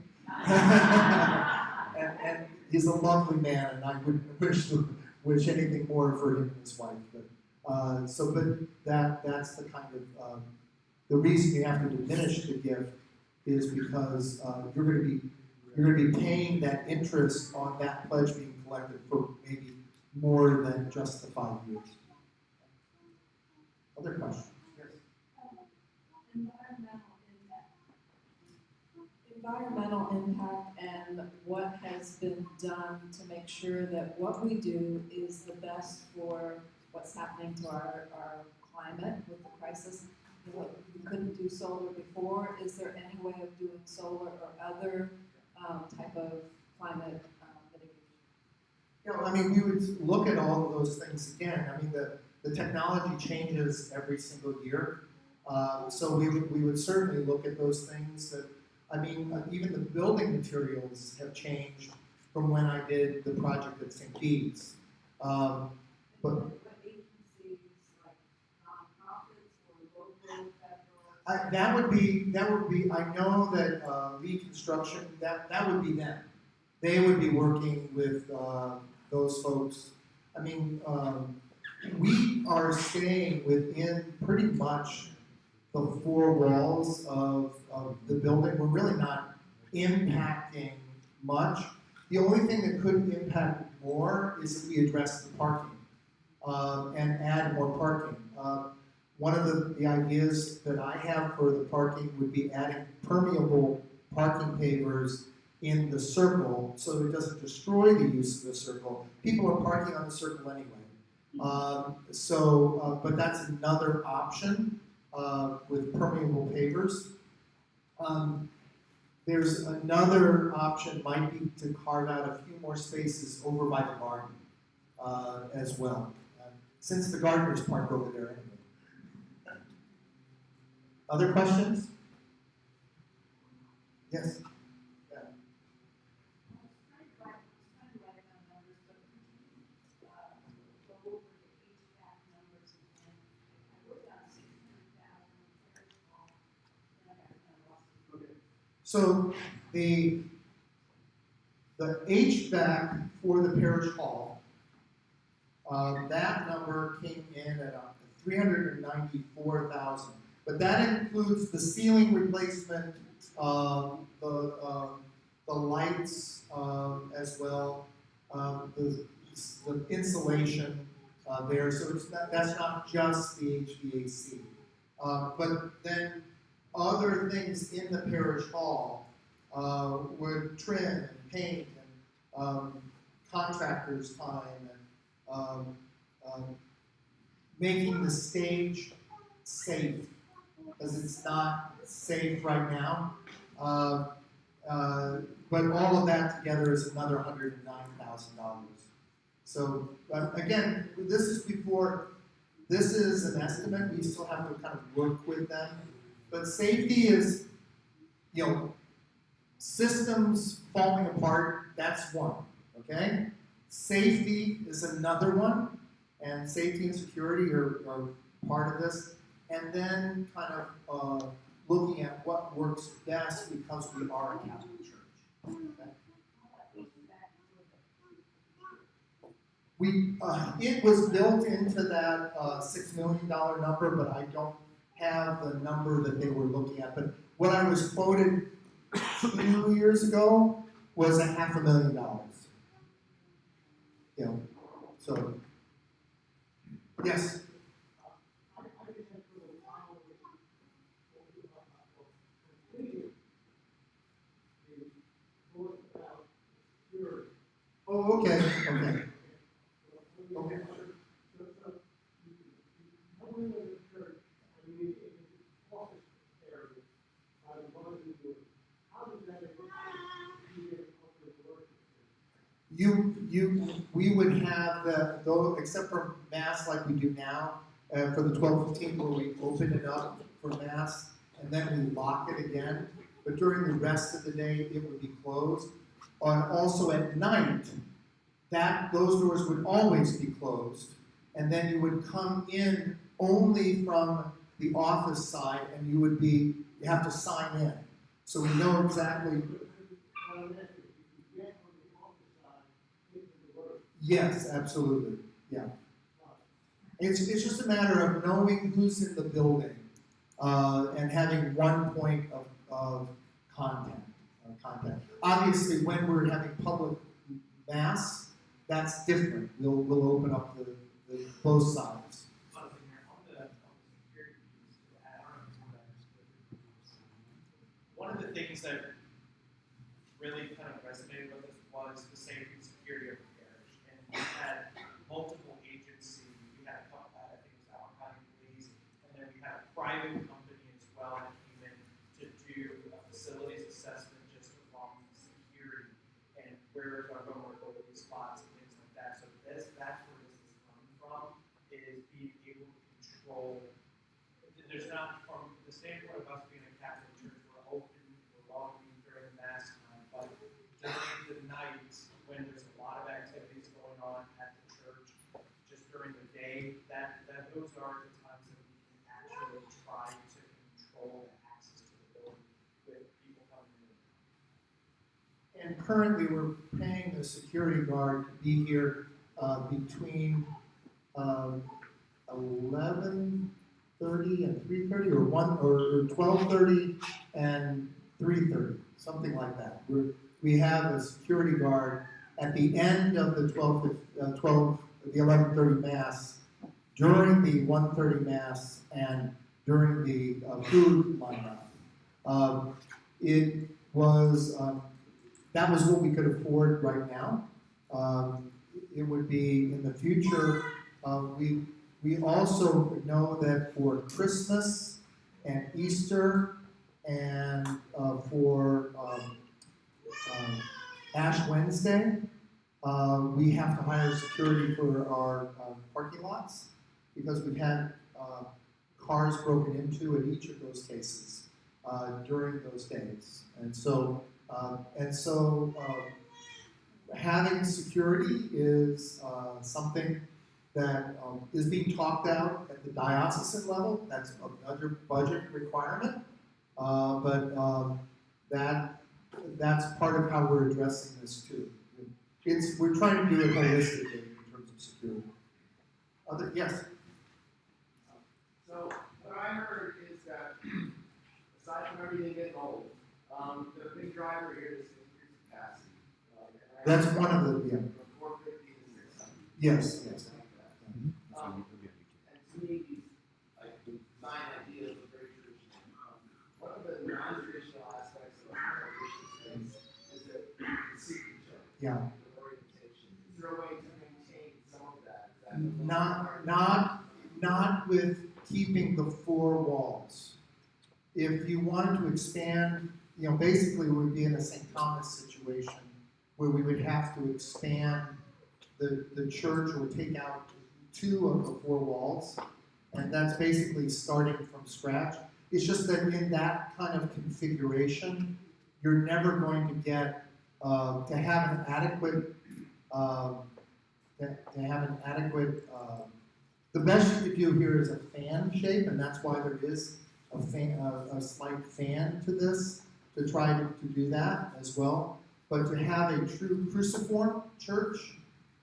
and he's a lovely man, and I wouldn't wish anything more for him and his wife. But that's the kind of the reason you have to diminish the gift is because you're going to be paying that interest on that pledge being collected for maybe more than just the 5 years. Other questions? Yes. Environmental impact and what has been done to make sure that what we do is the best for what's happening to our climate with the crisis. We couldn't do solar before. Is there any way of doing solar or other type of climate mitigation? I mean, we would look at all of those things again. I mean, the technology changes every single year. So we would certainly look at those things that, I mean, even the building materials have changed from when I did the project at St. Bede's. But Agencies like nonprofits or local, federal? that would be. I know that Lee Construction, that would be them. They would be working with those folks. I mean, we are staying within pretty much the 4 walls of the building. We're really not impacting much. The only thing that could impact more is if we address the parking and add more parking. One of the ideas that I have for the parking would be adding permeable parking pavers in the circle so it doesn't destroy the use of the circle. People are parking on the circle anyway. But that's another option with permeable pavers. There's another option might be to carve out a few more spaces over by the garden as well, since the gardeners park over there anyway. Other questions? Yes? So the HVAC for the parish hall, that number came in at 394,000. But that includes the ceiling replacement, the lights as well, the insulation there. So that's not just the HVAC. But then other things in the parish hall would trim and paint and contractors' time and making the stage safe, because it's not safe right now. But all of that together is another $109,000. So again, this is an estimate. We still have to kind of work with them. But safety is, systems falling apart, that's one, okay? Safety is another one, and safety and security are part of this. And then kind of looking at what works best because we are a Catholic church. Okay? It was built into that $6 million number, but I don't have the number that they were looking at. But what I was quoted 2 years ago was $500,000. So yes. Oh, okay. We would have though, except for Mass like we do now, for the 12:15 where we open it up for Mass and then we lock it again. But during the rest of the day, it would be closed. Also at night, those doors would always be closed, and then you would come in only from the office side, and you have to sign in. So we know exactly. Yes, absolutely. Yeah. It's just a matter of knowing who's in the building and having one point of contact. Obviously, when we're having public Mass, that's different. We'll open up both sides. One of the things that really kind of resonated with us was the safety and security of the parish. And we had multiple agencies. We had a couple, I think it was Allen County Police, and then we had a private company as well that came in to do a facilities assessment just along the security and where are vulnerability spots and things like that. So that's where this is coming from, is being able to control. There's not, from the standpoint of us being a Catholic church, we're open, we're welcoming during Mass time, but during the nights when there's a lot of activities going on at the church, just during the day, those are the times that we can actually try to control the access to the building with people coming in. And currently, we're paying the security guard to be here between 11:30 and 3:30, or 12:30 and 3:30, something like that. We have a security guard at the end of the 11:30 Mass, during the 1:30 Mass, and during the food lineup. That was what we could afford right now. It would be in the future. We also know that for Christmas and Easter and for Ash Wednesday, we have to hire security for our parking lots because we've had cars broken into in each of those cases during those days. And so having security is something that is being talked out at the diocesan level. That's another budget requirement, but that that's part of how we're addressing this too. We're trying to do it holistically in terms of security. Yes? So what I heard is that aside from everything getting old, the big driver here is increased capacity. That's one of the, yeah. From 450 to 600. Yes, yes. And to me, these like design ideas are very traditional. One of the non-traditional aspects of our mission space is the signature, Yeah. the orientation. Is there a way to maintain some of that? Not with keeping the four walls. If you wanted to expand, basically we would be in a St. Thomas situation where we would have to expand the church or take out 2 of the 4 walls, and that's basically starting from scratch. It's just that in that kind of configuration, you're never going to get to have an adequate the best you could do here is a fan shape, and that's why there is a slight fan to this, to try to do that as well. But to have a true cruciform church,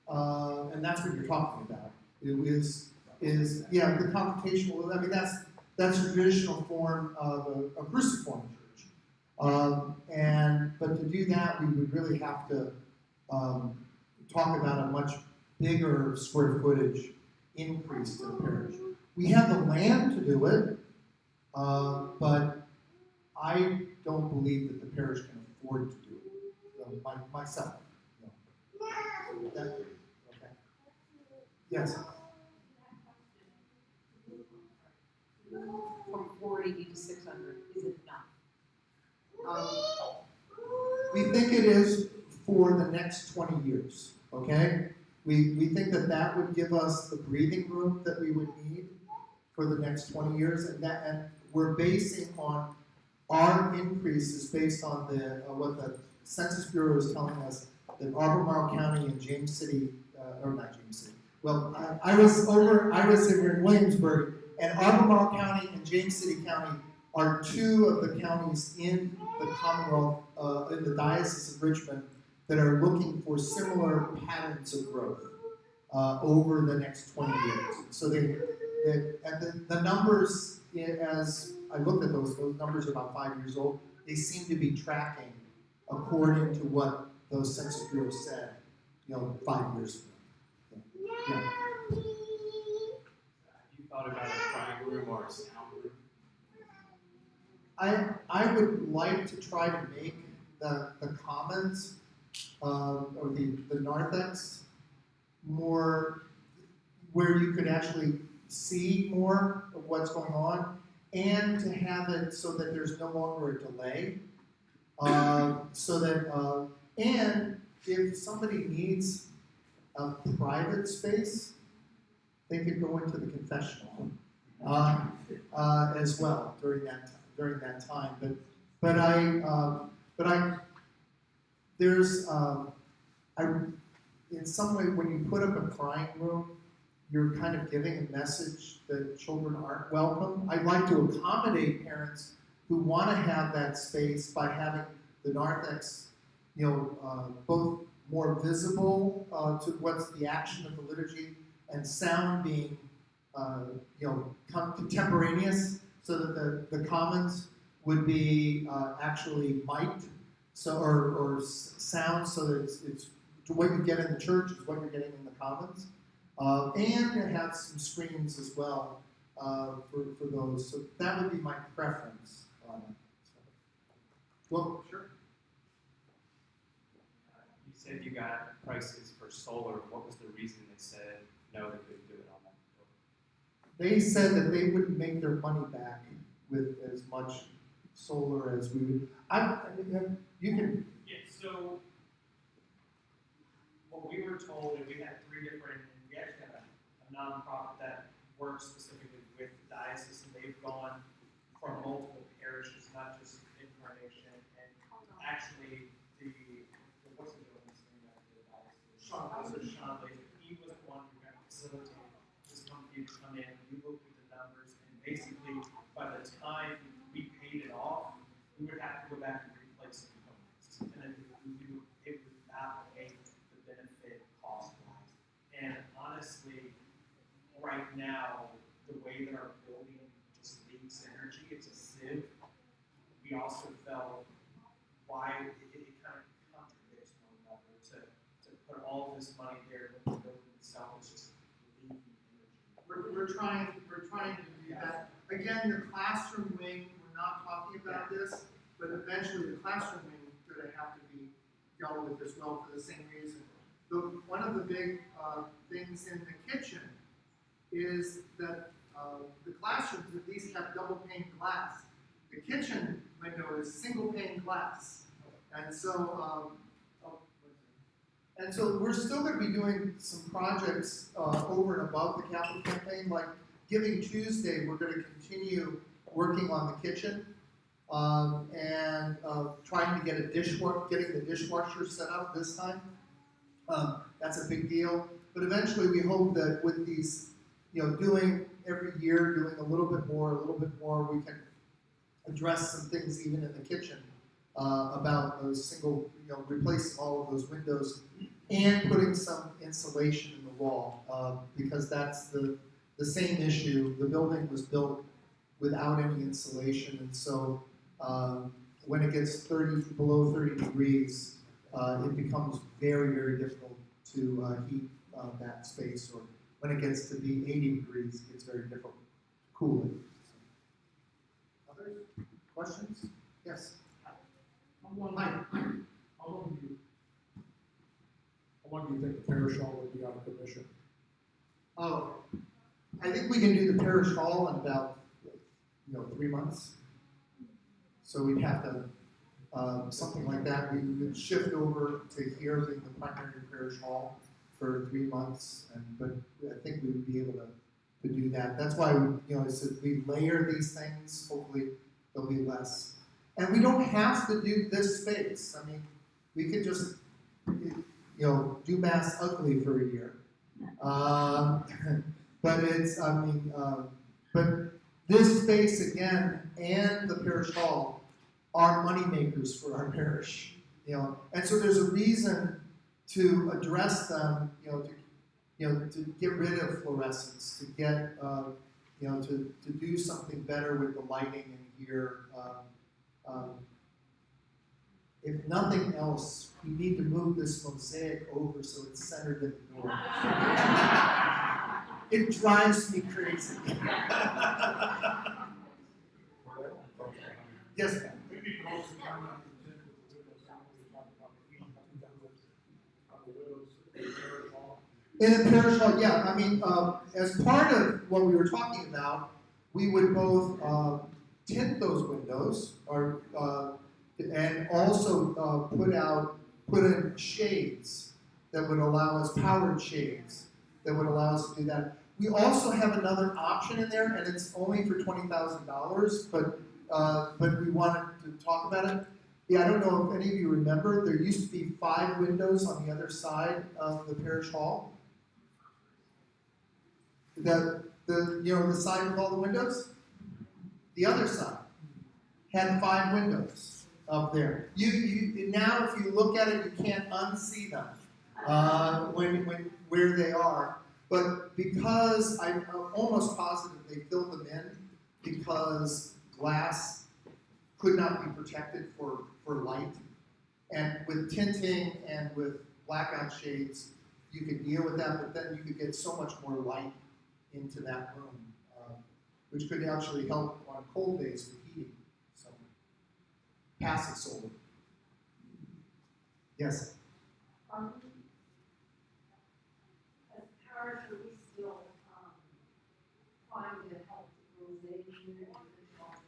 and that's what you're talking about, is the computational, I mean, that's a traditional form of a cruciform church. But to do that, we would really have to talk about a much bigger square footage increase to the parish. We have the land to do it, but I don't believe that the parish can afford to do it, myself. Okay. Yes? From 480 to 600, is it enough? We think it is for the next 20 years, okay? We think that would give us the breathing room that we would need for the next 20 years, and we're basing on our increases based on what the Census Bureau is telling us that Albemarle County and James City, or not James City. Well, I was in Williamsburg, and Albemarle County and James City County are 2 of the counties in the Commonwealth, in the Diocese of Richmond, that are looking for similar patterns of growth over the next 20 years. So the numbers, as I looked at those numbers are about 5 years old, they seem to be tracking according to what those Census Bureaus said, 5 years ago. Yeah. Have you thought about a crying room or a sound room? I would like to try to make the commons or the narthex more where you could actually see more of what's going on, and to have it so that there's no longer a delay. And if somebody needs a private space, they could go into the confessional as well during that time. In some way, when you put up a crying room, you're kind of giving a message that children aren't welcome. I'd like to accommodate parents who want to have that space by having the narthex, both more visible to what's the action of the liturgy, and sound being, contemporaneous, so that the commons would be actually mic'd, or sound, so that it's what you get in the church is what you're getting in the commons, and to have some screens as well for those. So that would be my preference on it. Well, sure. You said you got prices for solar. What was the reason they said no, they couldn't do it on that? They said that they wouldn't make their money back with as much solar as we would. You can. Yeah, so what we were told, and we had 3 different, and we actually have a nonprofit that works specifically with the diocese, and they've gone from multiple parishes, not just Incarnation, and actually what's the gentleman's name at the diocese? Sean Laser. He was the one who kind of facilitated this company to come in. We looked at the numbers, and basically by the time we paid it off, we would have to go back and replace the components. And right now, the way that our building just leaks energy, it's a sieve. We also felt why it kind of contradicts one another to put all this money there when the building itself is just leaking energy. We're trying to do that. Again, the classroom wing, we're not talking about this, but eventually the classroom wing is gonna have to be dealt with as well for the same reason. One of the big things in the kitchen is that the classrooms at least have double pane glass. The kitchen window is single pane glass. And so, we're still going to be doing some projects over and above the capital campaign. Like Giving Tuesday, we're going to continue working on the kitchen and trying to get getting the dishwasher set up this time. That's a big deal. But eventually, we hope that with these, doing every year, doing a little bit more, we can address some things even in the kitchen about those single, replacing all of those windows and putting some insulation in the wall because that's the same issue. The building was built without any insulation, and so when it gets below 30 degrees, it becomes very, very difficult to heat that space. Or when it gets to be 80 degrees, it gets very difficult to cool it. Others? Questions? Yes. Mike. How long do you think the parish hall would be out of commission? Oh, I think we can do the parish hall in about 3 months. So we'd have to something like that. We would shift over to here being the primary parish hall for 3 months, but I think we would be able to do that. That's why we layer these things. Hopefully there'll be less, and we don't have to do this space. I mean, we could just do Mass ugly for a year. But but this space again and the parish hall are money makers for our parish, and so there's a reason to address them, to get rid of fluorescence, to get, to do something better with the lighting in here. If nothing else, we need to move this mosaic over so it's centered in the door. It drives me crazy. Yes, ma'am. Maybe you can also comment on the windows, how we talked about the heat on the windows, the parish hall. In the parish hall, yeah. I mean, as part of what we were talking about, we would both tint those windows, and also put in shades that would allow us, powered shades that would allow us to do that. We also have another option in there, and it's only for $20,000, but we wanted to talk about it. Yeah, I don't know if any of you remember, there used to be 5 windows on the other side of the parish hall. The side with all the windows? The other side had 5 windows up there. You now, if you look at it, you can't unsee them where they are. But because I'm almost positive they filled them in because glass could not be protected for light. And with tinting and with blackout shades, you could deal with that, but then you could get so much more light into that room, which could actually help on cold days with heating. So, passive solar. Yes? As parish, are we still trying to help the organization and the church?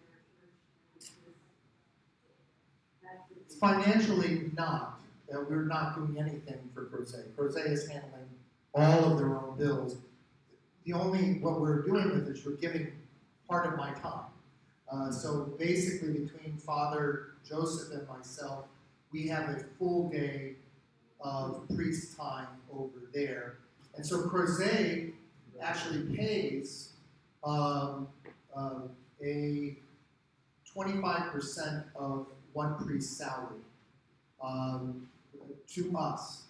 Financially, not. We're not doing anything for Crozet. Crozet is handling all of their own bills. What we're doing with it is we're giving part of my time. So basically between Father Joseph and myself, we have a full day of priest time over there. And so Crozet actually pays a 25% of one priest's salary to us.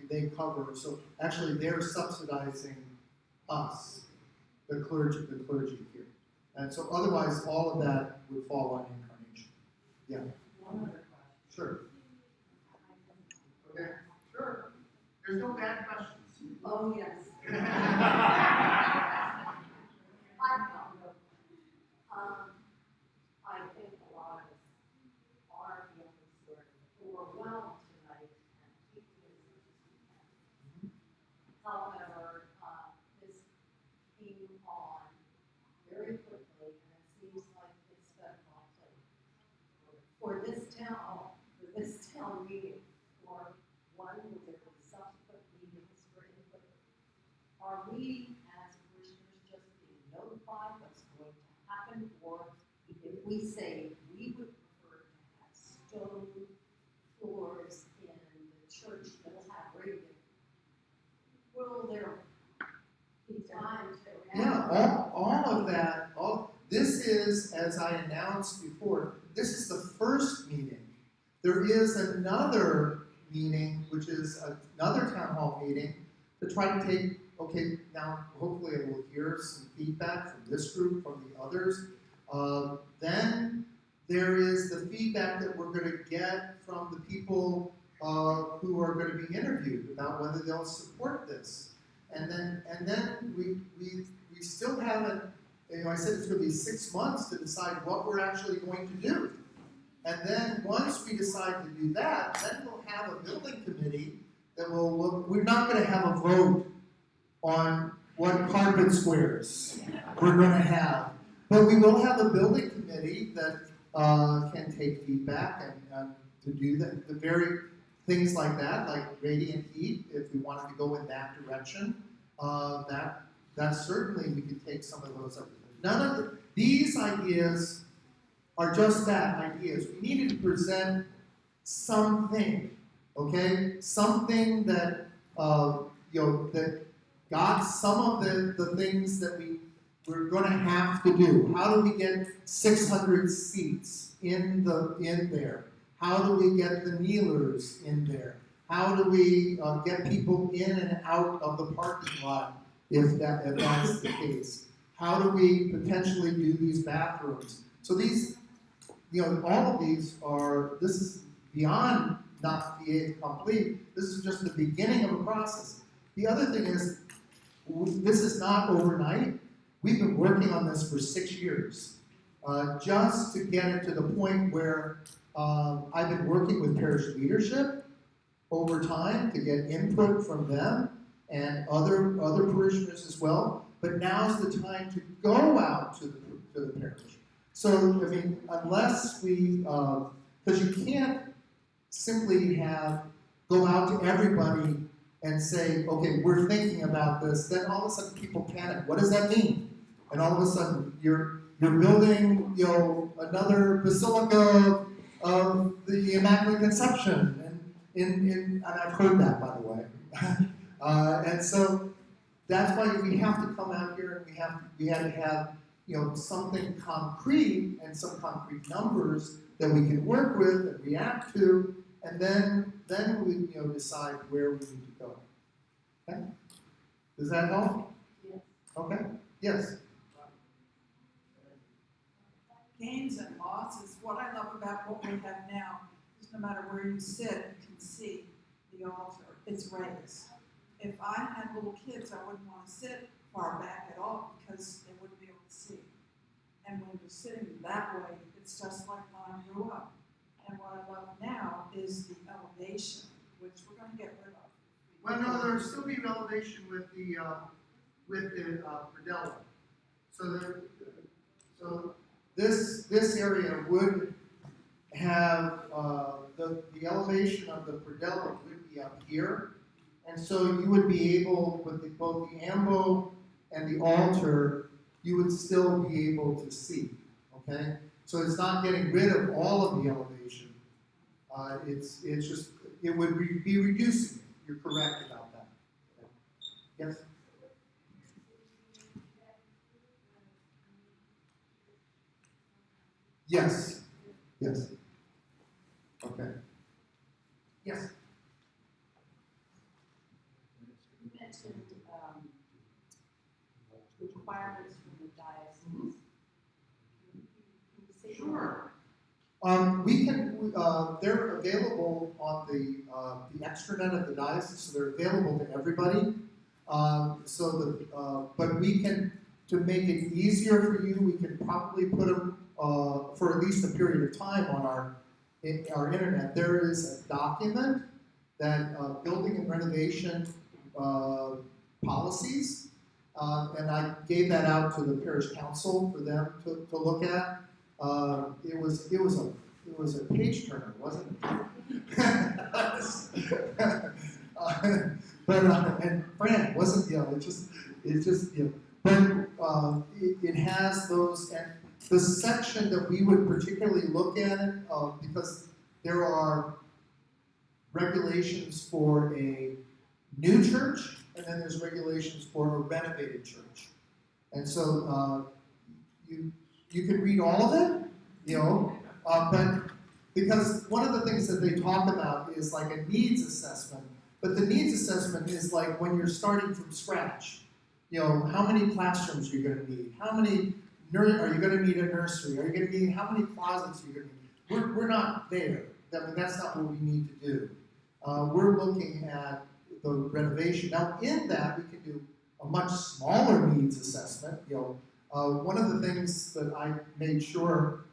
They cover, so actually they're subsidizing us, the clergy here. And so otherwise, all of that would fall on Incarnation. Yeah, One other question. sure. Okay, sure. There's no bad questions. Oh, yes. I think a lot of us are feeling sort of overwhelmed tonight and keep it as much as we can. However, this came on very quickly and it seems like it's been complete. For this town meeting, or one where there was subsequent meetings for input, are we as parishioners just being notified what's going to happen, or if we say we would prefer to have stone floors in the church that will have radiant, will there be time to? Yeah, all of that, this is, as I announced before, this is the first meeting. There is another meeting, which is another town hall meeting, to try to take, okay, now hopefully I will hear some feedback from this group, from the others. Then there is the feedback that we're going to get from the people who are going to be interviewed about whether they'll support this. And then we still haven't, I said it's going to be 6 months to decide what we're actually going to do. And then once we decide to do that, then we'll have a building committee that will look, we're not going to have a vote on what carpet squares we're going to have. But we will have a building committee that can take feedback and to do the very things like that, like radiant heat, if we wanted to go in that direction, that certainly we could take some of those up. None of these ideas are just that, ideas. We needed to present something, okay? Something that, that got some of the things that we're going to have to do. How do we get 600 seats in there? How do we get the kneelers in there? How do we get people in and out of the parking lot if that's the case? How do we potentially do these bathrooms? So these, all of these this is beyond not being complete. This is just the beginning of a process. The other thing is, this is not overnight. We've been working on this for 6 years, just to get it to the point where I've been working with parish leadership over time to get input from them and other parishioners as well. But now's the time to go out to the parish. So, unless we, because you can't simply go out to everybody and say, okay, we're thinking about this, then all of a sudden people panic. What does that mean? And all of a sudden you're building, another basilica of the Immaculate Conception, and I've heard that, by the way. And so that's why we have to come out here and we had to have something concrete and some concrete numbers that we can work with and react to, and then we decide where we need to go. Okay? Does that help? Yes. Okay. Yes. Gains and losses. What I love about what we have now is no matter where you sit, you can see the altar. It's raised. If I had little kids, I wouldn't want to sit far back at all because they wouldn't be able to see. And when you're sitting that way, it's just like when I grew up. And what I love now is the elevation, which we're going to get rid of. Well, no, there'll still be elevation with the predella. So this area would have the elevation of the predella would be up here, and so you would be able, with both the ambo and the altar, you would still be able to see. Okay, so it's not getting rid of all of the elevation. It's just it would be reducing it. You're correct about that. Yes. Yes. Yes. Okay. Yes. are. They're available on the extranet of the diocese, so they're available to everybody. But we can, to make it easier for you, we can probably put them for at least a period of time on our internet. There is a document that building and renovation policies, and I gave that out to the parish council for them to look at. It was a page turner, wasn't it? And Fran wasn't, but it has those, and the section that we would particularly look at it, because there are regulations for a new church, and then there's regulations for a renovated church. And so you can read all of it, but because one of the things that they talk about is like a needs assessment, but the needs assessment is like when you're starting from scratch. How many classrooms are you going to need? How many are you going to need a nursery? Are you going to need, how many closets are you going to need? We're not there. That's not what we need to do. We're looking at the renovation. Now, in that, we can do a much smaller needs assessment. One of the things that I made sure,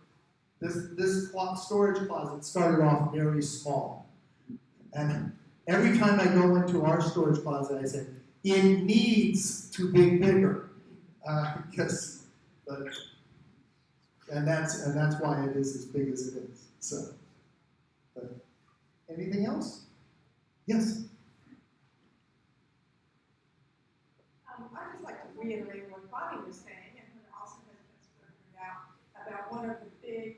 this storage closet started off very small. And every time I go into our storage closet, I say, it needs to be bigger. And that's why it is as big as it is. So, but anything else? Yes. I'd just like to reiterate what Bonnie was saying, and what also has been spoken about one of the big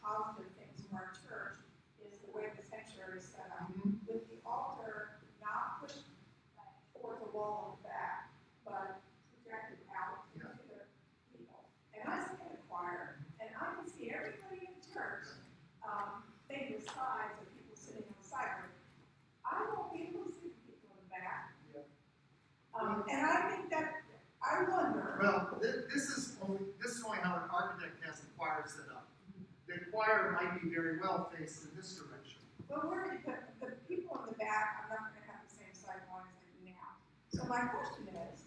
positive things from our church is the way the sanctuary is set up, with the altar not pushed towards the wall in the back, but projected out into the people. And I sing in the choir, and I can see everybody in church, maybe the sides of people sitting on the side. I won't be able to see the people in the back. And I think that, I wonder. Well, this is only how an architect has the choir set up. The choir might be very well faced in this direction. Well, the people in the back, I'm not going to have the same sight line as I do now. So my question is,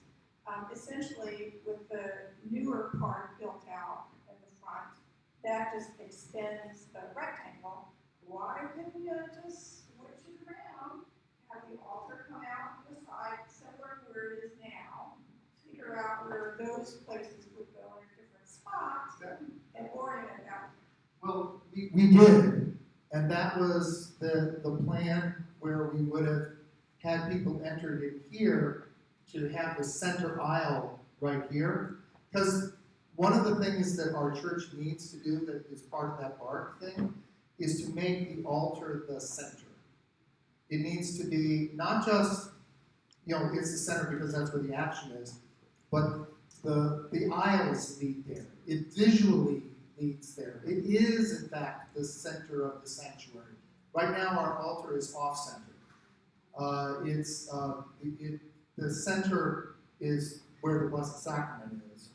essentially, with the newer part built out in the front, that just extends the rectangle. Why didn't you just switch it around, have the altar come out to the side, similar to where it is now, figure out where those places would go in different spots, and orient it that way? Well, we did, and that was the plan where we would have had people entered in here to have the center aisle right here. Because one of the things that our church needs to do that is part of that bark thing is to make the altar the center. It needs to be not just, it's the center because that's where the action is, but the aisles lead there. It visually leads there. It is, in fact, the center of the sanctuary. Right now, our altar is off-center. The center is where the Blessed Sacrament is.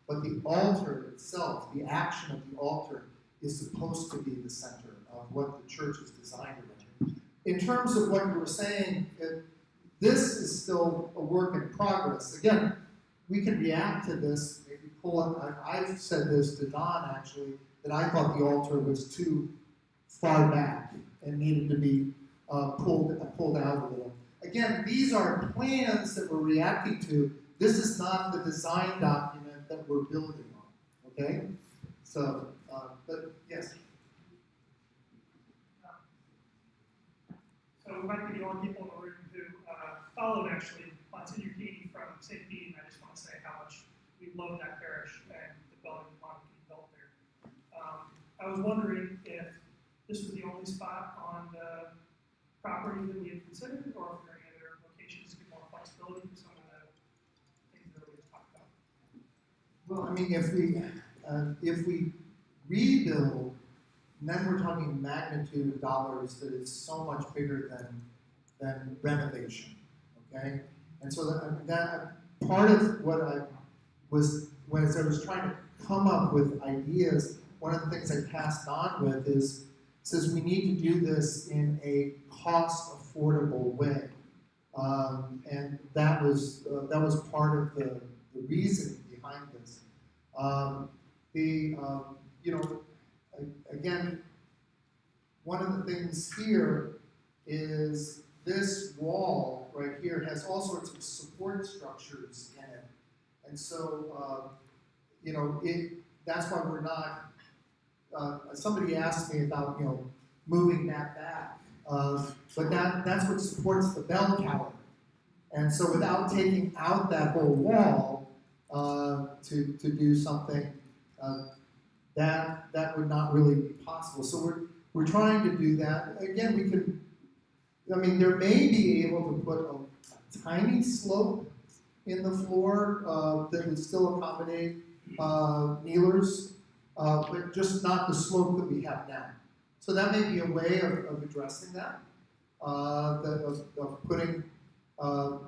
But the altar itself, the action of the altar, is supposed to be the center of what the church is designed around. In terms of what you were saying, this is still a work in progress. Again, we can react to this, maybe pull it. I've said this to Don, actually, that I thought the altar was too far back and needed to be pulled out a little. Again, these are plans that we're reacting to. This is not the design document that we're building on, okay? So, but yes. So we might be the only people in the room who followed actually Monsignor Keeney from St. Pete, and I just want to say how much we love that parish and the building Monsignor built there. I was wondering if this was the only spot on the property that we had considered, or if there are any other locations to get more flexibility for some of the things that we talked about. Well, I mean, if we rebuild, then we're talking magnitude of dollars that is so much bigger than renovation, okay? And so that part of what I was, as I was trying to come up with ideas one of the things I passed on with is, says we need to do this in a cost-affordable way. And that was part of the reasoning behind this. Again, one of the things here is this wall right here has all sorts of support structures in it. And so, that's why we're not, somebody asked me about, moving that back. But that's what supports the bell tower. And so without taking out that whole wall to do something, that would not really be possible. So we're trying to do that. Again, there may be able to put a tiny slope in the floor that would still accommodate kneelers, but just not the slope that we have now. So that may be a way of addressing that, of putting a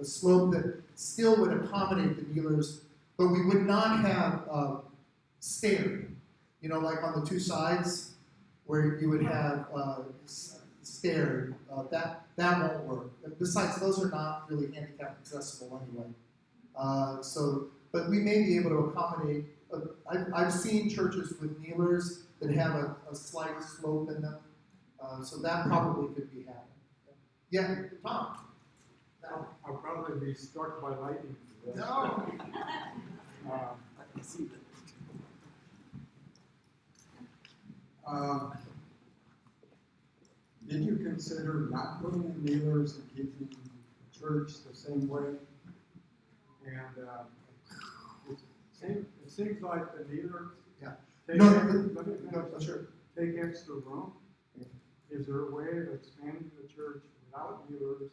slope that still would accommodate the kneelers, but we would not have stair, like on the two sides where you would have stair. That won't work. And besides, those are not really handicap accessible anyway. But we may be able to accommodate. I've seen churches with kneelers that have a slight slope in them, so that probably could be happening. Yeah, Tom. I'll probably be struck by lightning for this. No. Did you consider not putting in kneelers and keeping the church the same way? And it seems like the kneelers take extra room. Is there a way of expanding the church without kneelers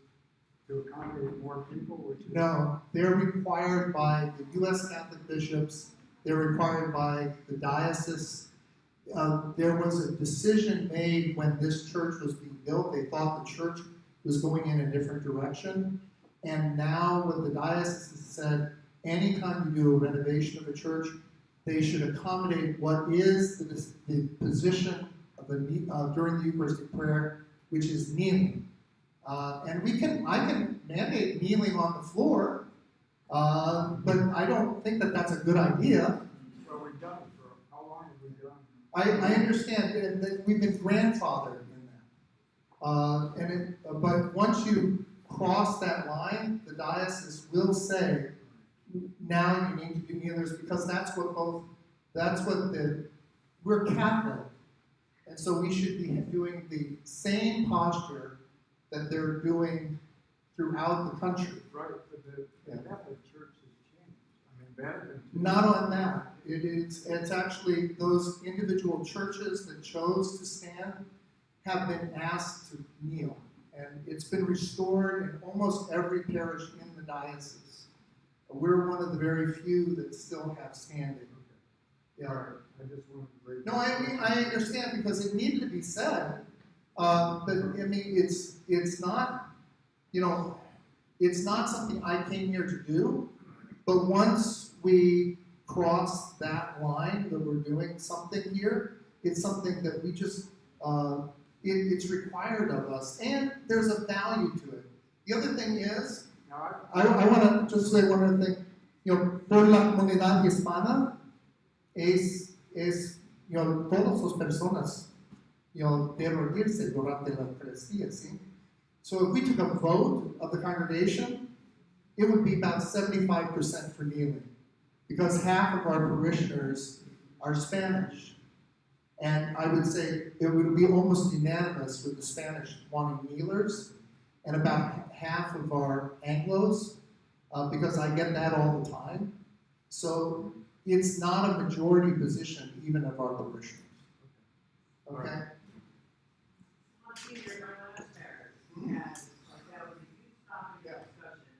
to accommodate more people? No, they're required by the U.S. Catholic bishops. They're required by the diocese. There was a decision made when this church was being built. They thought the church was going in a different direction. And now what the diocese has said, anytime you do a renovation of a church, they should accommodate what is the position of during the Eucharistic prayer, which is kneeling. And I can mandate kneeling on the floor, but I don't think that that's a good idea. Well, we've done it for how long have we done? I understand that we've been grandfathered in that. But once you cross that line, the diocese will say, now you need to do kneelers, because we're Catholic. And so we should be doing the same posture that they're doing throughout the country. Right, but the Catholic Church has changed. Better than Not on that. It's actually those individual churches that chose to stand have been asked to kneel. And it's been restored in almost every parish in the diocese. We're one of the very few that still have standing. Yeah. I just wanted to break. No, I understand, because it needed to be said. But it's not, it's not something I came here to do. But once we cross that line that we're doing something here, it's something that we just, it's required of us, and there's a value to it. The other thing is, I want to just say one other thing. Por la comunidad hispana es todas las personas, de reunirse durante la Eucaristía, ¿sí? So if we took a vote of the congregation, it would be about 75% for kneeling, because half of our parishioners are Spanish. And I would say it would be almost unanimous with the Spanish wanting kneelers, and about half of our Anglos, because I get that all the time. So it's not a majority position, even of our parishioners. Okay? Here, my last parish, we had, that was a huge topic of discussion,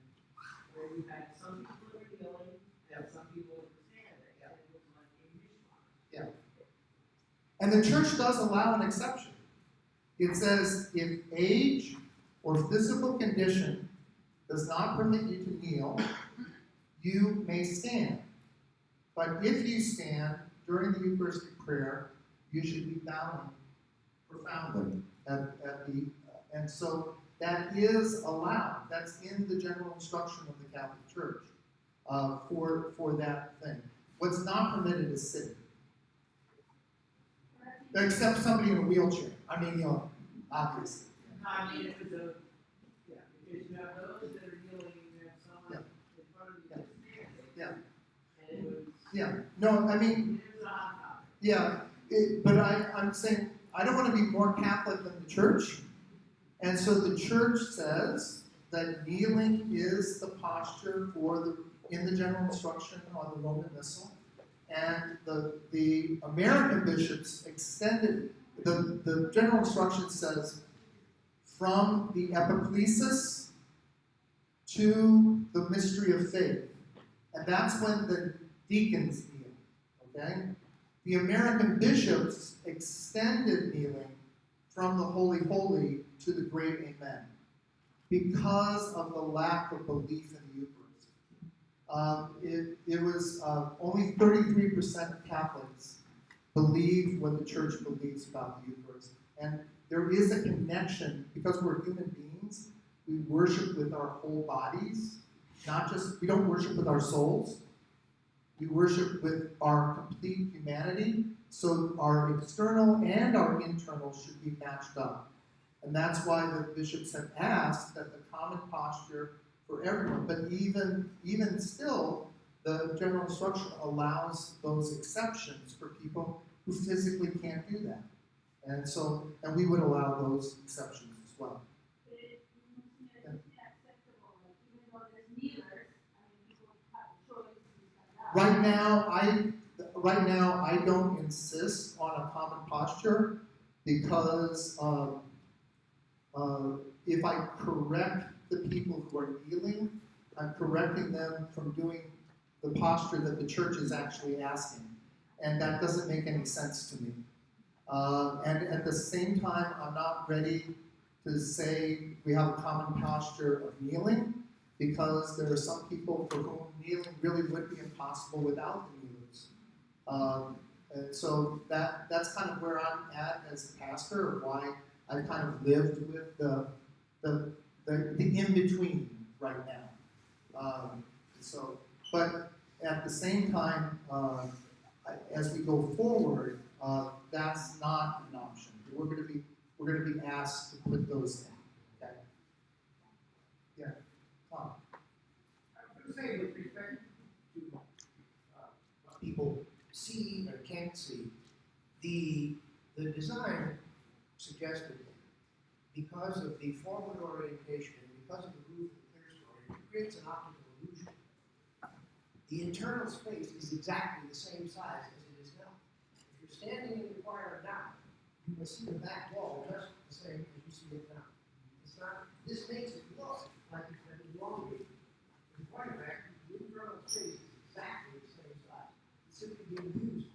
where we had some people that were kneeling, and some people that were standing, and it was like a mishmash. Yeah. And the church does allow an exception. It says if age or physical condition does not permit you to kneel, you may stand. But if you stand during the Eucharistic prayer, you should be bowing profoundly at the, and so that is allowed. That's in the general instruction of the Catholic Church for that thing. What's not permitted is sitting. Except somebody in a wheelchair. I mean, obviously. I mean, if it's a, yeah, because you have those that are kneeling, you have someone in front of you that's standing. Yeah. And it was, Yeah. No, I mean, it was a hot topic. yeah, but I'm saying I don't want to be more Catholic than the Church. And so the Church says that kneeling is the posture in the general instruction on the Roman Missal. And the American bishops extended, the general instruction says, from the epiclesis to the mystery of faith. And that's when the deacons kneel, okay? The American bishops extended kneeling from the Holy Holy to the Great Amen because of the lack of belief in the Eucharist. It was only 33% of Catholics believe what the Church believes about the Eucharist. And there is a connection, because we're human beings, we worship with our whole bodies, we don't worship with our souls. We worship with our complete humanity, so our external and our internal should be matched up. And that's why the bishops have asked that the common posture for everyone, but even still, the general instruction allows those exceptions for people who physically can't do that. And we would allow those exceptions as well. But it is acceptable, like, even though there's kneelers, I mean, people have a choice and stuff like that. Right now, I don't insist on a common posture because if I correct the people who are kneeling, I'm correcting them from doing the posture that the Church is actually asking. And that doesn't make any sense to me. And at the same time, I'm not ready to say we have a common posture of kneeling, because there are some people for whom kneeling really would be impossible without the kneelers. And so that's kind of where I'm at as a pastor, or why I kind of lived with the in-between right now. But at the same time, as we go forward, that's not an option. We're going to be asked to put those in. Okay? Yeah. Tom. I was going to say, with respect to what people see or can't see, the design suggested, because of the forward orientation, because of the roof and clear story, it creates an optical illusion. The internal space is exactly the same size as it is now. If you're standing in the choir now, you will see the back wall just the same as you see it now. It's not. This makes it look like it's been elongated. In point of fact, the internal space is exactly the same size. It's simply being used.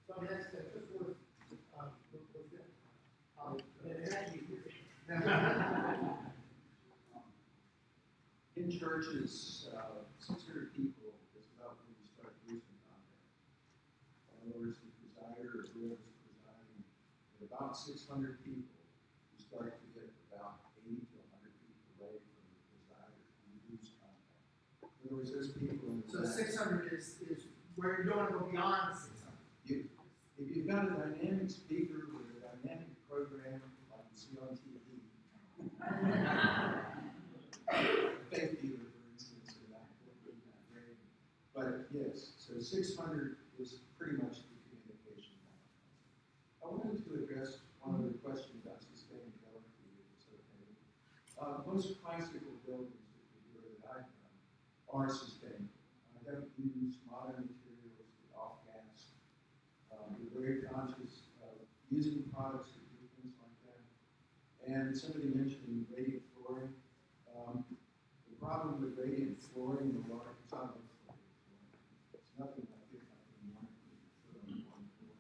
So that's just worth In churches, 600 people is about when you start losing contact. In other words, the presider or whoever's presiding, at about 600 people, you start to get about 80 to 100 people away from the presider, and you lose contact. In other words, there's people in the So back. 600 is where you don't want to go beyond 600. If you've got a dynamic speaker with a dynamic program like you see on TV, faith dealer, for instance, or that would be not great. But yes, so 600 is pretty much the communication line. I wanted to address one other question about sustainability, if it's okay. Most classical buildings that I've done are sustainable. I don't use modern materials that off-gas. We're very conscious of using products that do things like that. And somebody mentioned radiant flooring. The problem with radiant flooring in the water, it's not like it's nothing like this up in the morning when you put on one floor,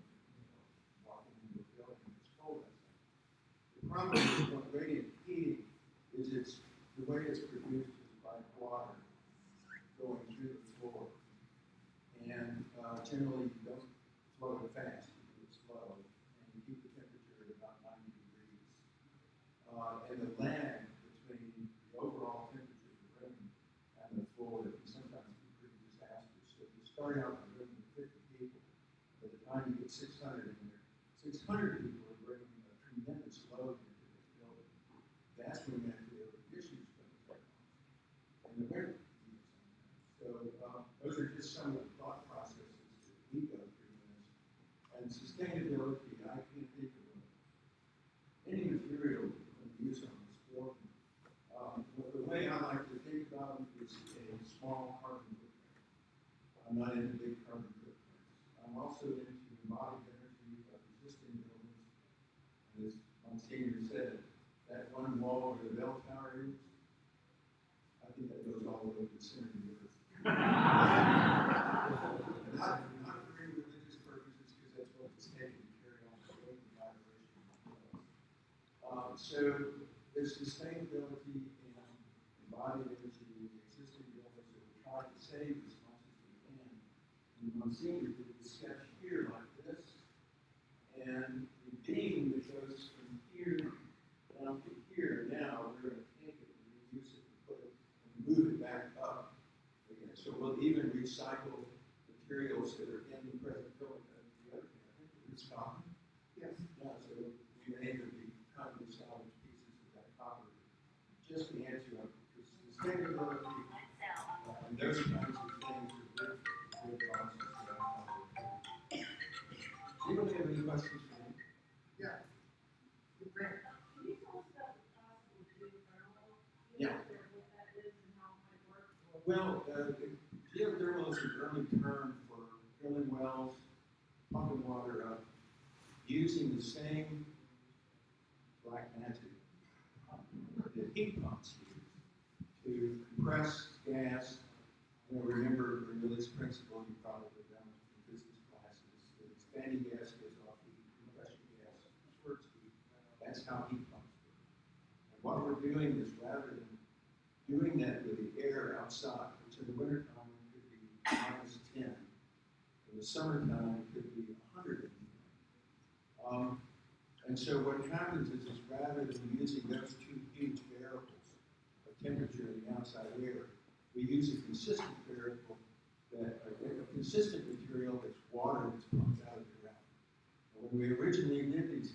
walking into a building, it's cold outside. The problem with radiant heating is the way it's produced is by water going through the floor. And generally you don't fast, you do it slow, and you keep the temperature at about 90 degrees. And the lag between the overall temperature of the room and the floor can sometimes be pretty disastrous. So if you start out in a room with 50 people, by the time you get 600 in there, 600 people are bringing a tremendous load into this building. That's when you have to deal with issues going to take on in the winter. So those are just some of the thought processes that we go through in this. And sustainability, I can't think of any material we can use on this building. The way I like to think about it is a small carbon footprint. I'm not into big carbon footprints. I'm also into embodied energy of existing buildings. And as Monsignor said, that one wall where the bell tower is, I think that goes all the way to the center of the earth. not for any religious purposes, because that's what it's taken to carry on the faith and vibration. So there's sustainability and embodied energy in the existing buildings that we try to save as much as we can. And Monsignor did the sketch here like this, and the beam that goes from here down to here, now we're going to take it and reuse it and put it and move it back up again. So we'll even recycle materials that are in the present building. The other thing, I think it's copper. Yes. Yeah, so we may even be trying to salvage pieces of that copper just to answer our sustainability and those kinds of things are good processes that I follow. Anybody have any questions for me? Yeah. Great. Can you tell us about the possible geothermal? Yeah. What that is and how it might work? Well, geothermal is an early term for drilling wells, pumping water up, using the same black magic that heat pumps use to compress gas. Remember Bernoulli's principle, you probably done in business classes. The expanding gas goes off heat, compression gas squirts heat. That's how heat pumps work. And what we're doing is rather than doing that with the air outside, which in the wintertime could be -10, in the summertime it could be 110. And so what happens is rather than using those two huge variables of temperature and the outside air, we use a consistent variable, a consistent material that's water that's pumped out of the ground. And when we originally did these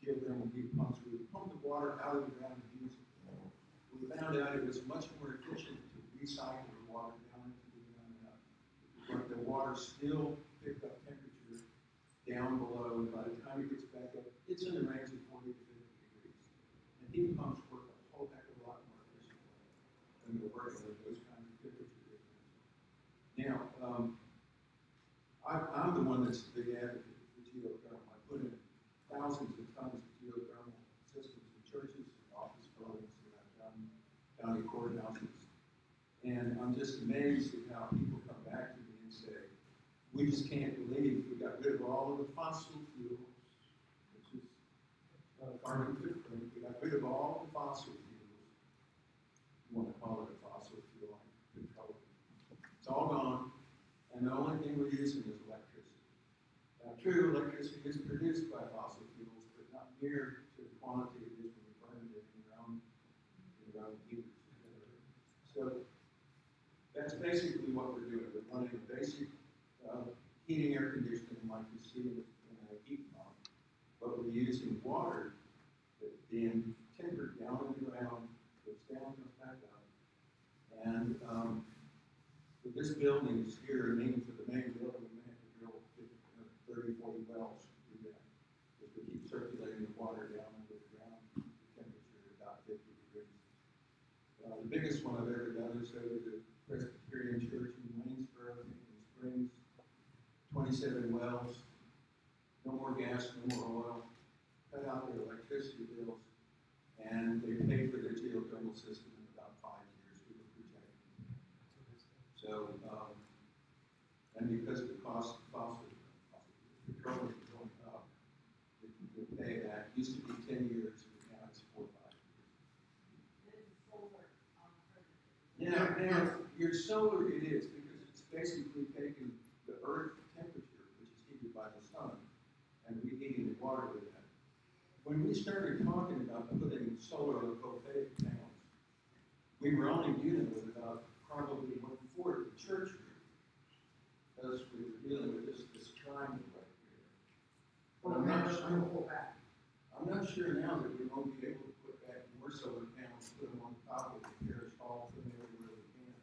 geothermal heat pumps, we would pump the water out of the ground and use it. We found out it was much more efficient to recycle the water down into the ground and up. But the water still picked up temperature down below, and by the time it gets back up, it's in the range of 40 to 50 degrees. And heat pumps work a whole heck of a lot more efficiently when you're working with those kinds of temperature differences. Now, I'm the one that's the big advocate for geothermal. I put in thousands of tons of geothermal systems in churches and office buildings that I've done, county courthouses. And I'm just amazed at how people come back to me and say, we just can't believe we got rid of all of the fossil fuels, which is carbon footprint. We got rid of all the fossil fuels. You want to call it a fossil fuel, petroleum. It's all gone, and the only thing we're using is electricity. Now, true, electricity is produced by fossil fuels, but not near to the quantity it is when you burn it in your own heaters. So that's basically what we're doing. We're running a basic heating, air conditioning like you see in a heat pump, but we're using water that's being tempered down in the ground, goes down, comes back up. And for this building is here, I mean, for the main building, we may have to drill 30, 40 wells to do that. Because we keep circulating the water down under the ground, the temperature at about 50 degrees. The biggest one I've ever done is over the Presbyterian Church in Waynesboro, in Springs. 27 wells, no more gas, no more oil, cut out their electricity bills, and they paid for their geothermal system in about 5 years. We were projecting. So, and because the cost of petroleum is going up, the payback used to be 10 years, but now it's 4 or 5 years. This is solar Now, your solar it is, because it's basically taking the earth temperature, which is heated by the ton, and we heating and water with that. When we started talking about putting solar photovoltaic panels, we were only dealing with about probably 1/4 of the church group, because we were dealing with this triangle right here. But I'm not sure now that we won't be able to put back more solar panels, put them on top of the parish hall from everywhere we can,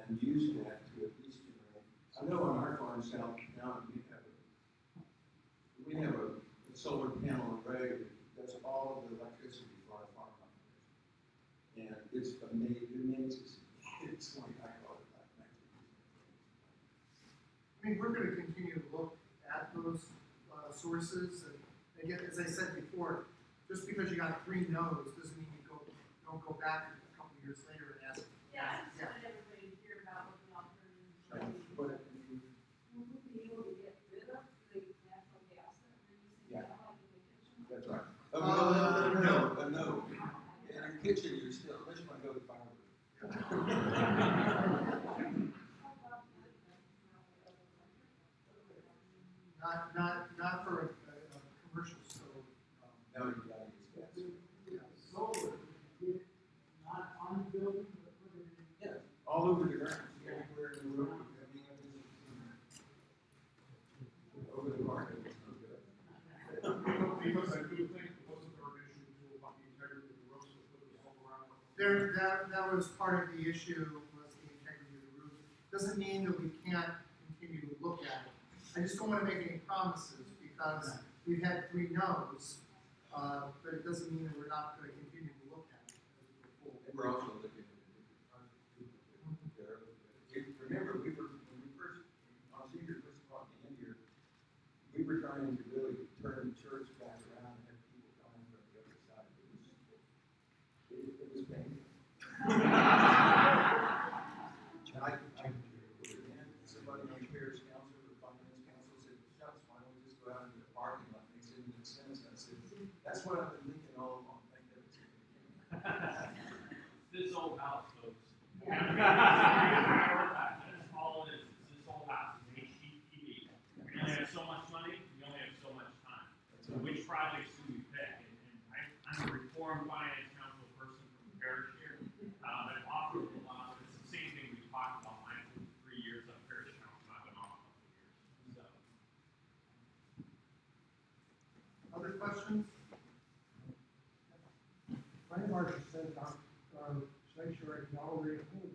and use that to at least generate. I know on our farm south now we have a solar panel array that does all of the electricity for our farm operation. And it's amazing. It's like I call it like I mean, we're gonna continue to look at those, sources, and again, as I said before, just because you got 3 no's doesn't mean you don't go back a couple years later and ask. Yeah, I just wanted everybody to hear about what the alternatives But are. We'll be able to get rid of the natural gas that we're using Yeah. now, like in the kitchen. that's right. No. In your kitchen, you're still, unless you want to go to the Not for a commercial stove. No, you gotta use gas. Solar, not on the building, but put it in. Yeah, all over the ground, everywhere in the room. Over the market. Because I do think it wasn't our issue to about the integrity of the roofs, but it was all around. That was part of the issue, was the integrity of the roof. Doesn't mean that we can't continue to look at it. I just don't wanna make any promises, because we've had 3 no's, but it doesn't mean that we're not gonna continue to look at it as we go forward. And we're also looking at the different kinds of people there. Remember, when we first, Monsignor first brought me in here, we were trying to really turn the church back around and have people coming from the other side. It was painful. Somebody on parish council or finance council said, shucks, why don't we just go out into the parking lot, makes it make sense. I said, that's what I've been thinking all along. Thank goodness. This old house, folks. Yeah. That's all it is. This old house is HGTV. We only have so much money, we only have so much time. So which projects do we pick? And I'm a reformed finance council person from the parish here. I've offered a lot, it's the same thing we talked about. My 3 years of parish council, I've been on a couple of years. So. Other questions? Frank Marshall said, sanctuary is already full.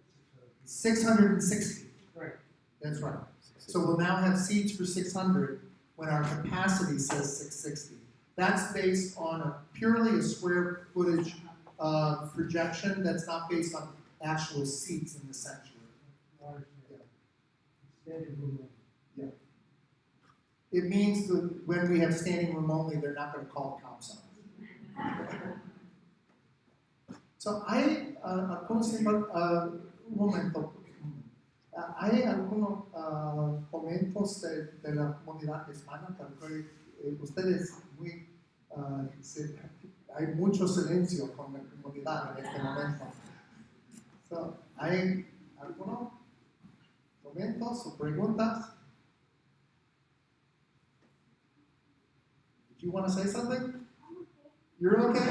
660. Right. That's right. So we'll now have seats for 600 when our capacity says 660. That's based on purely a square footage projection. That's not based on actual seats in the sanctuary. Standing room. Yeah. It means that when we have standing room only, they're not going to call the cops on us. So hay, un momento. Hay algunos momentos de la comunidad hispana que ustedes muy, hay mucho silencio con la comunidad en este momento. So, ¿hay algunos momentos o preguntas? Did you want to say something? You're okay?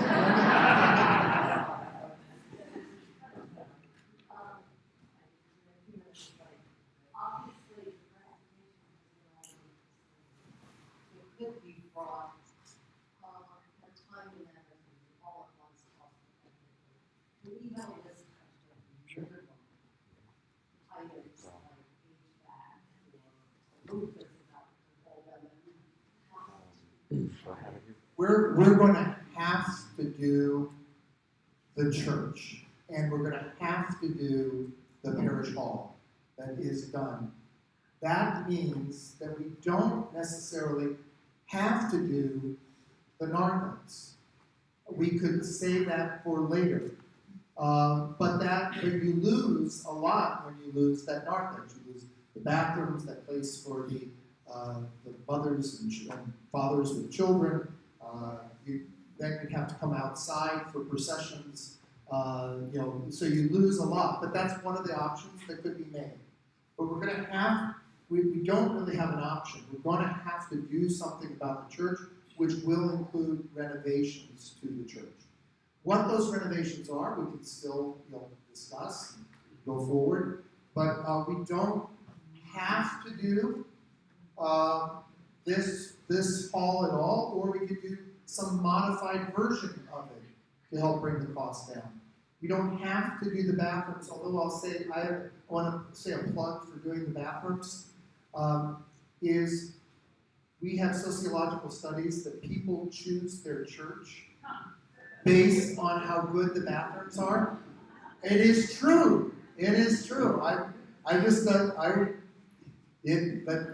Obviously, transportation it could be brought, and time and energy all at once cost effectively. Do we have a list of different items like HVAC or roof that's about to hold them? We're going to have to do the church, and we're going to have to do the parish hall. That is done. That means that we don't necessarily have to do the Narthex. We could save that for later. But you lose a lot when you lose that Narthex. You lose the bathrooms, that place for the mothers and fathers with children. Then you'd have to come outside for processions. So you lose a lot. But that's one of the options that could be made. But we're we don't really have an option. We're gonna have to do something about the church, which will include renovations to the church. What those renovations are, we can still, discuss, go forward, but we don't have to do this hall at all, or we could do some modified version of it to help bring the cost down. We don't have to do the bathrooms, although I want to say a plug for doing the bathrooms, is we have sociological studies that people choose their church based on how good the bathrooms are. It is true. It is true. But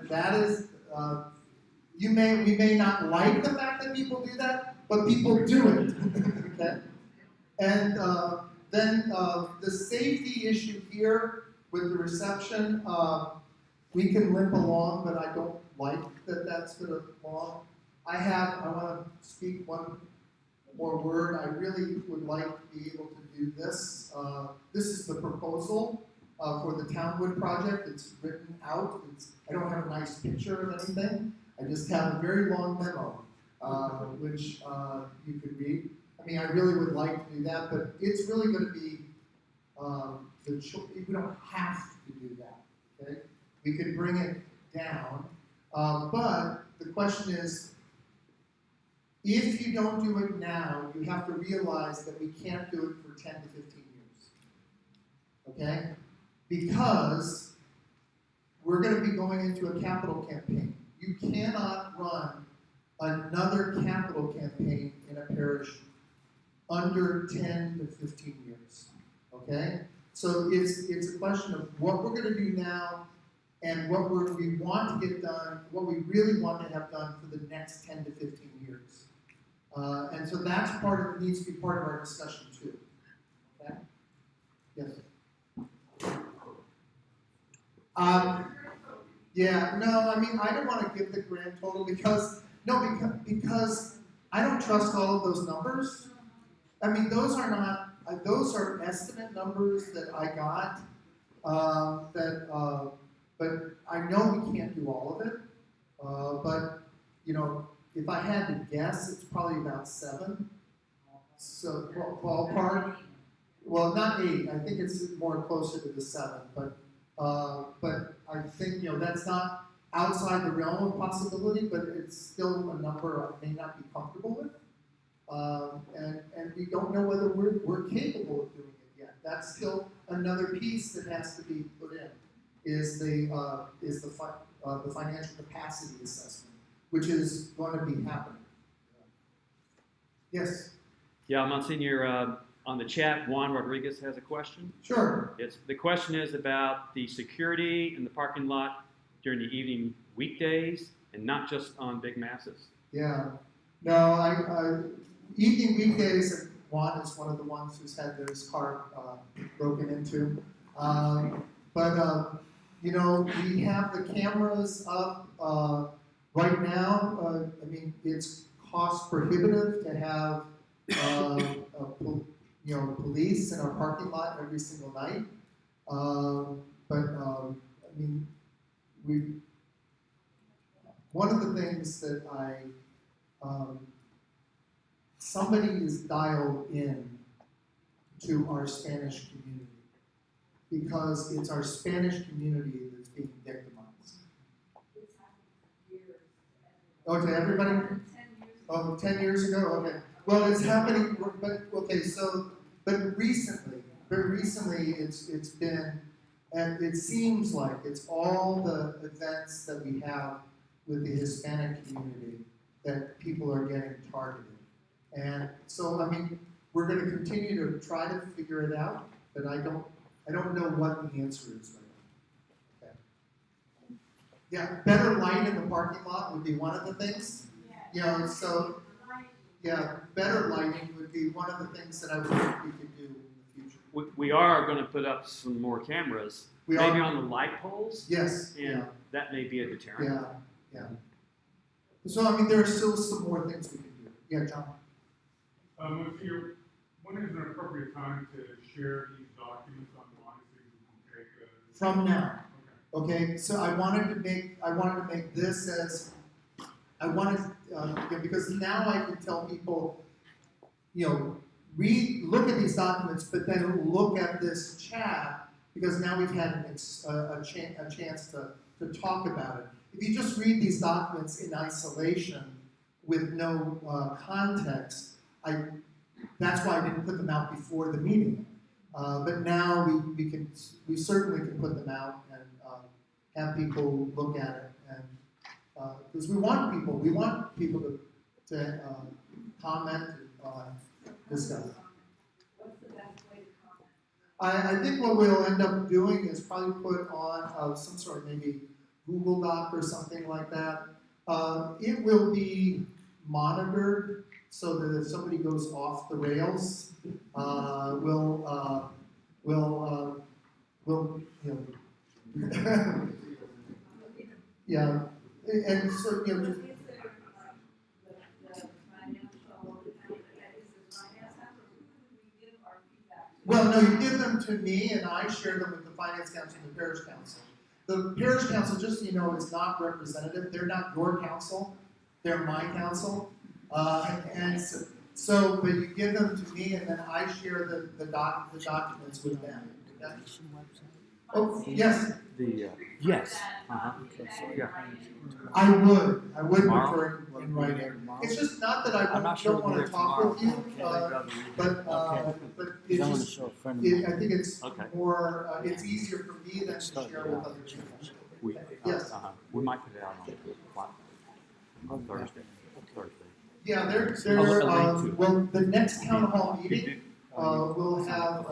that is, we may not like the fact that people do that, but people do it. Okay? And then the safety issue here with the reception, we can limp along, but I don't like that that's going to long. I want to speak one more word. I really would like to be able to do this. This is the proposal for the Townwood project. It's written out. I don't have a nice picture of anything. I just have a very long memo, which you could read. I mean, I really would like to do that, but it's really going to be, we don't have to do that, okay? We could bring it down, but the question is, if you don't do it now, you have to realize that we can't do it for 10 to 15 years, okay? Because we're going to be going into a capital campaign. You cannot run another capital campaign in a parish under 10 to 15 years, okay? So it's a question of what we're going to do now and what we want to get done, what we really want to have done for the next 10 to 15 years. And so that's needs to be part of our discussion too, okay? Yes? Yeah, no, I mean, I don't want to give the grand total because I don't trust all of those numbers. I mean, those are estimate numbers that I got, but I know we can't do all of it. But, if I had to guess, it's probably about 7. So, ballpark. Well, not 8. I think it's more closer to the 7. But I think, that's not outside the realm of possibility, but it's still a number I may not be comfortable with. And we don't know whether we're capable of doing it yet. That's still another piece that has to be put in, is the financial capacity assessment, which is going to be happening. Yes? Yeah, Monsignor, on the chat, Juan Rodriguez has a question. Sure. The question is about the security in the parking lot during the evening weekdays and not just on big masses. Yeah. No, evening weekdays, Juan is one of the ones who's had his car broken into. We have the cameras up right now. I mean, it's cost prohibitive to have police in our parking lot every single night. One of the things that somebody is dialed in to our Spanish community because it's our Spanish community that's being victimized. Oh, to everybody? 10 years ago. Oh, 10 years ago? Okay. Well, it's happening, but recently it's been, and it seems like it's all the events that we have with the Hispanic community that people are getting targeted. And so, I mean, we're going to continue to try to figure it out, but I don't know what the answer is right now. Okay. Yeah, better light in the parking lot would be one of the things. Better lighting would be one of the things that I would think we could do in the future. We are going to put up some more cameras, maybe on the light poles. Yes. And that may be a deterrent. Yeah. So, I mean, there are still some more things we can do. Yeah, John. Monsieur, when is an appropriate time to share these documents online so you can take From now. Okay. Okay, so I wanted to make this as, because now I can tell people, look at these documents, but then look at this chat, because now we've had a chance to talk about it. If you just read these documents in isolation with no context, that's why I didn't put them out before the meeting. But now we certainly can put them out and have people look at it, and because we want people to comment and discuss. What's the best way to comment? I think what we'll end up doing is probably put on some sort of maybe Google Doc or something like that. It will be monitored so that if somebody goes off the rails, we'll yeah, and so Is there like the financial, is it finance council, who do we give our feedback to? well, no, you give them to me, and I share them with the finance council and the parish council. The parish council, just so you know, is not representative. They're not your council. They're my council. And so, but you give them to me, and then I share the documents with them. Okay? Oh, yes, Yes. yeah. I would prefer it in writing. It's just not that I don't want to talk with you, but it's just, I think it's more, it's easier for me than to share with other people. Yes. We might put it out on Thursday. Yeah, they're, A link to it. well, the next town hall meeting, we'll have,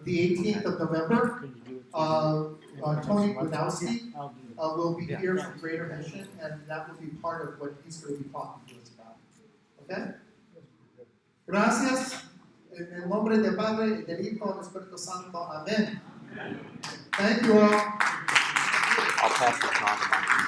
the 18th of November. Tony Wadowski will be here from Greater Mission, and that will be part of what he's going to be talking to us about. Okay? Gracias. En el nombre del Padre, y del Hijo, y del Espíritu Santo. Amén. Thank you all. I'll pass the time.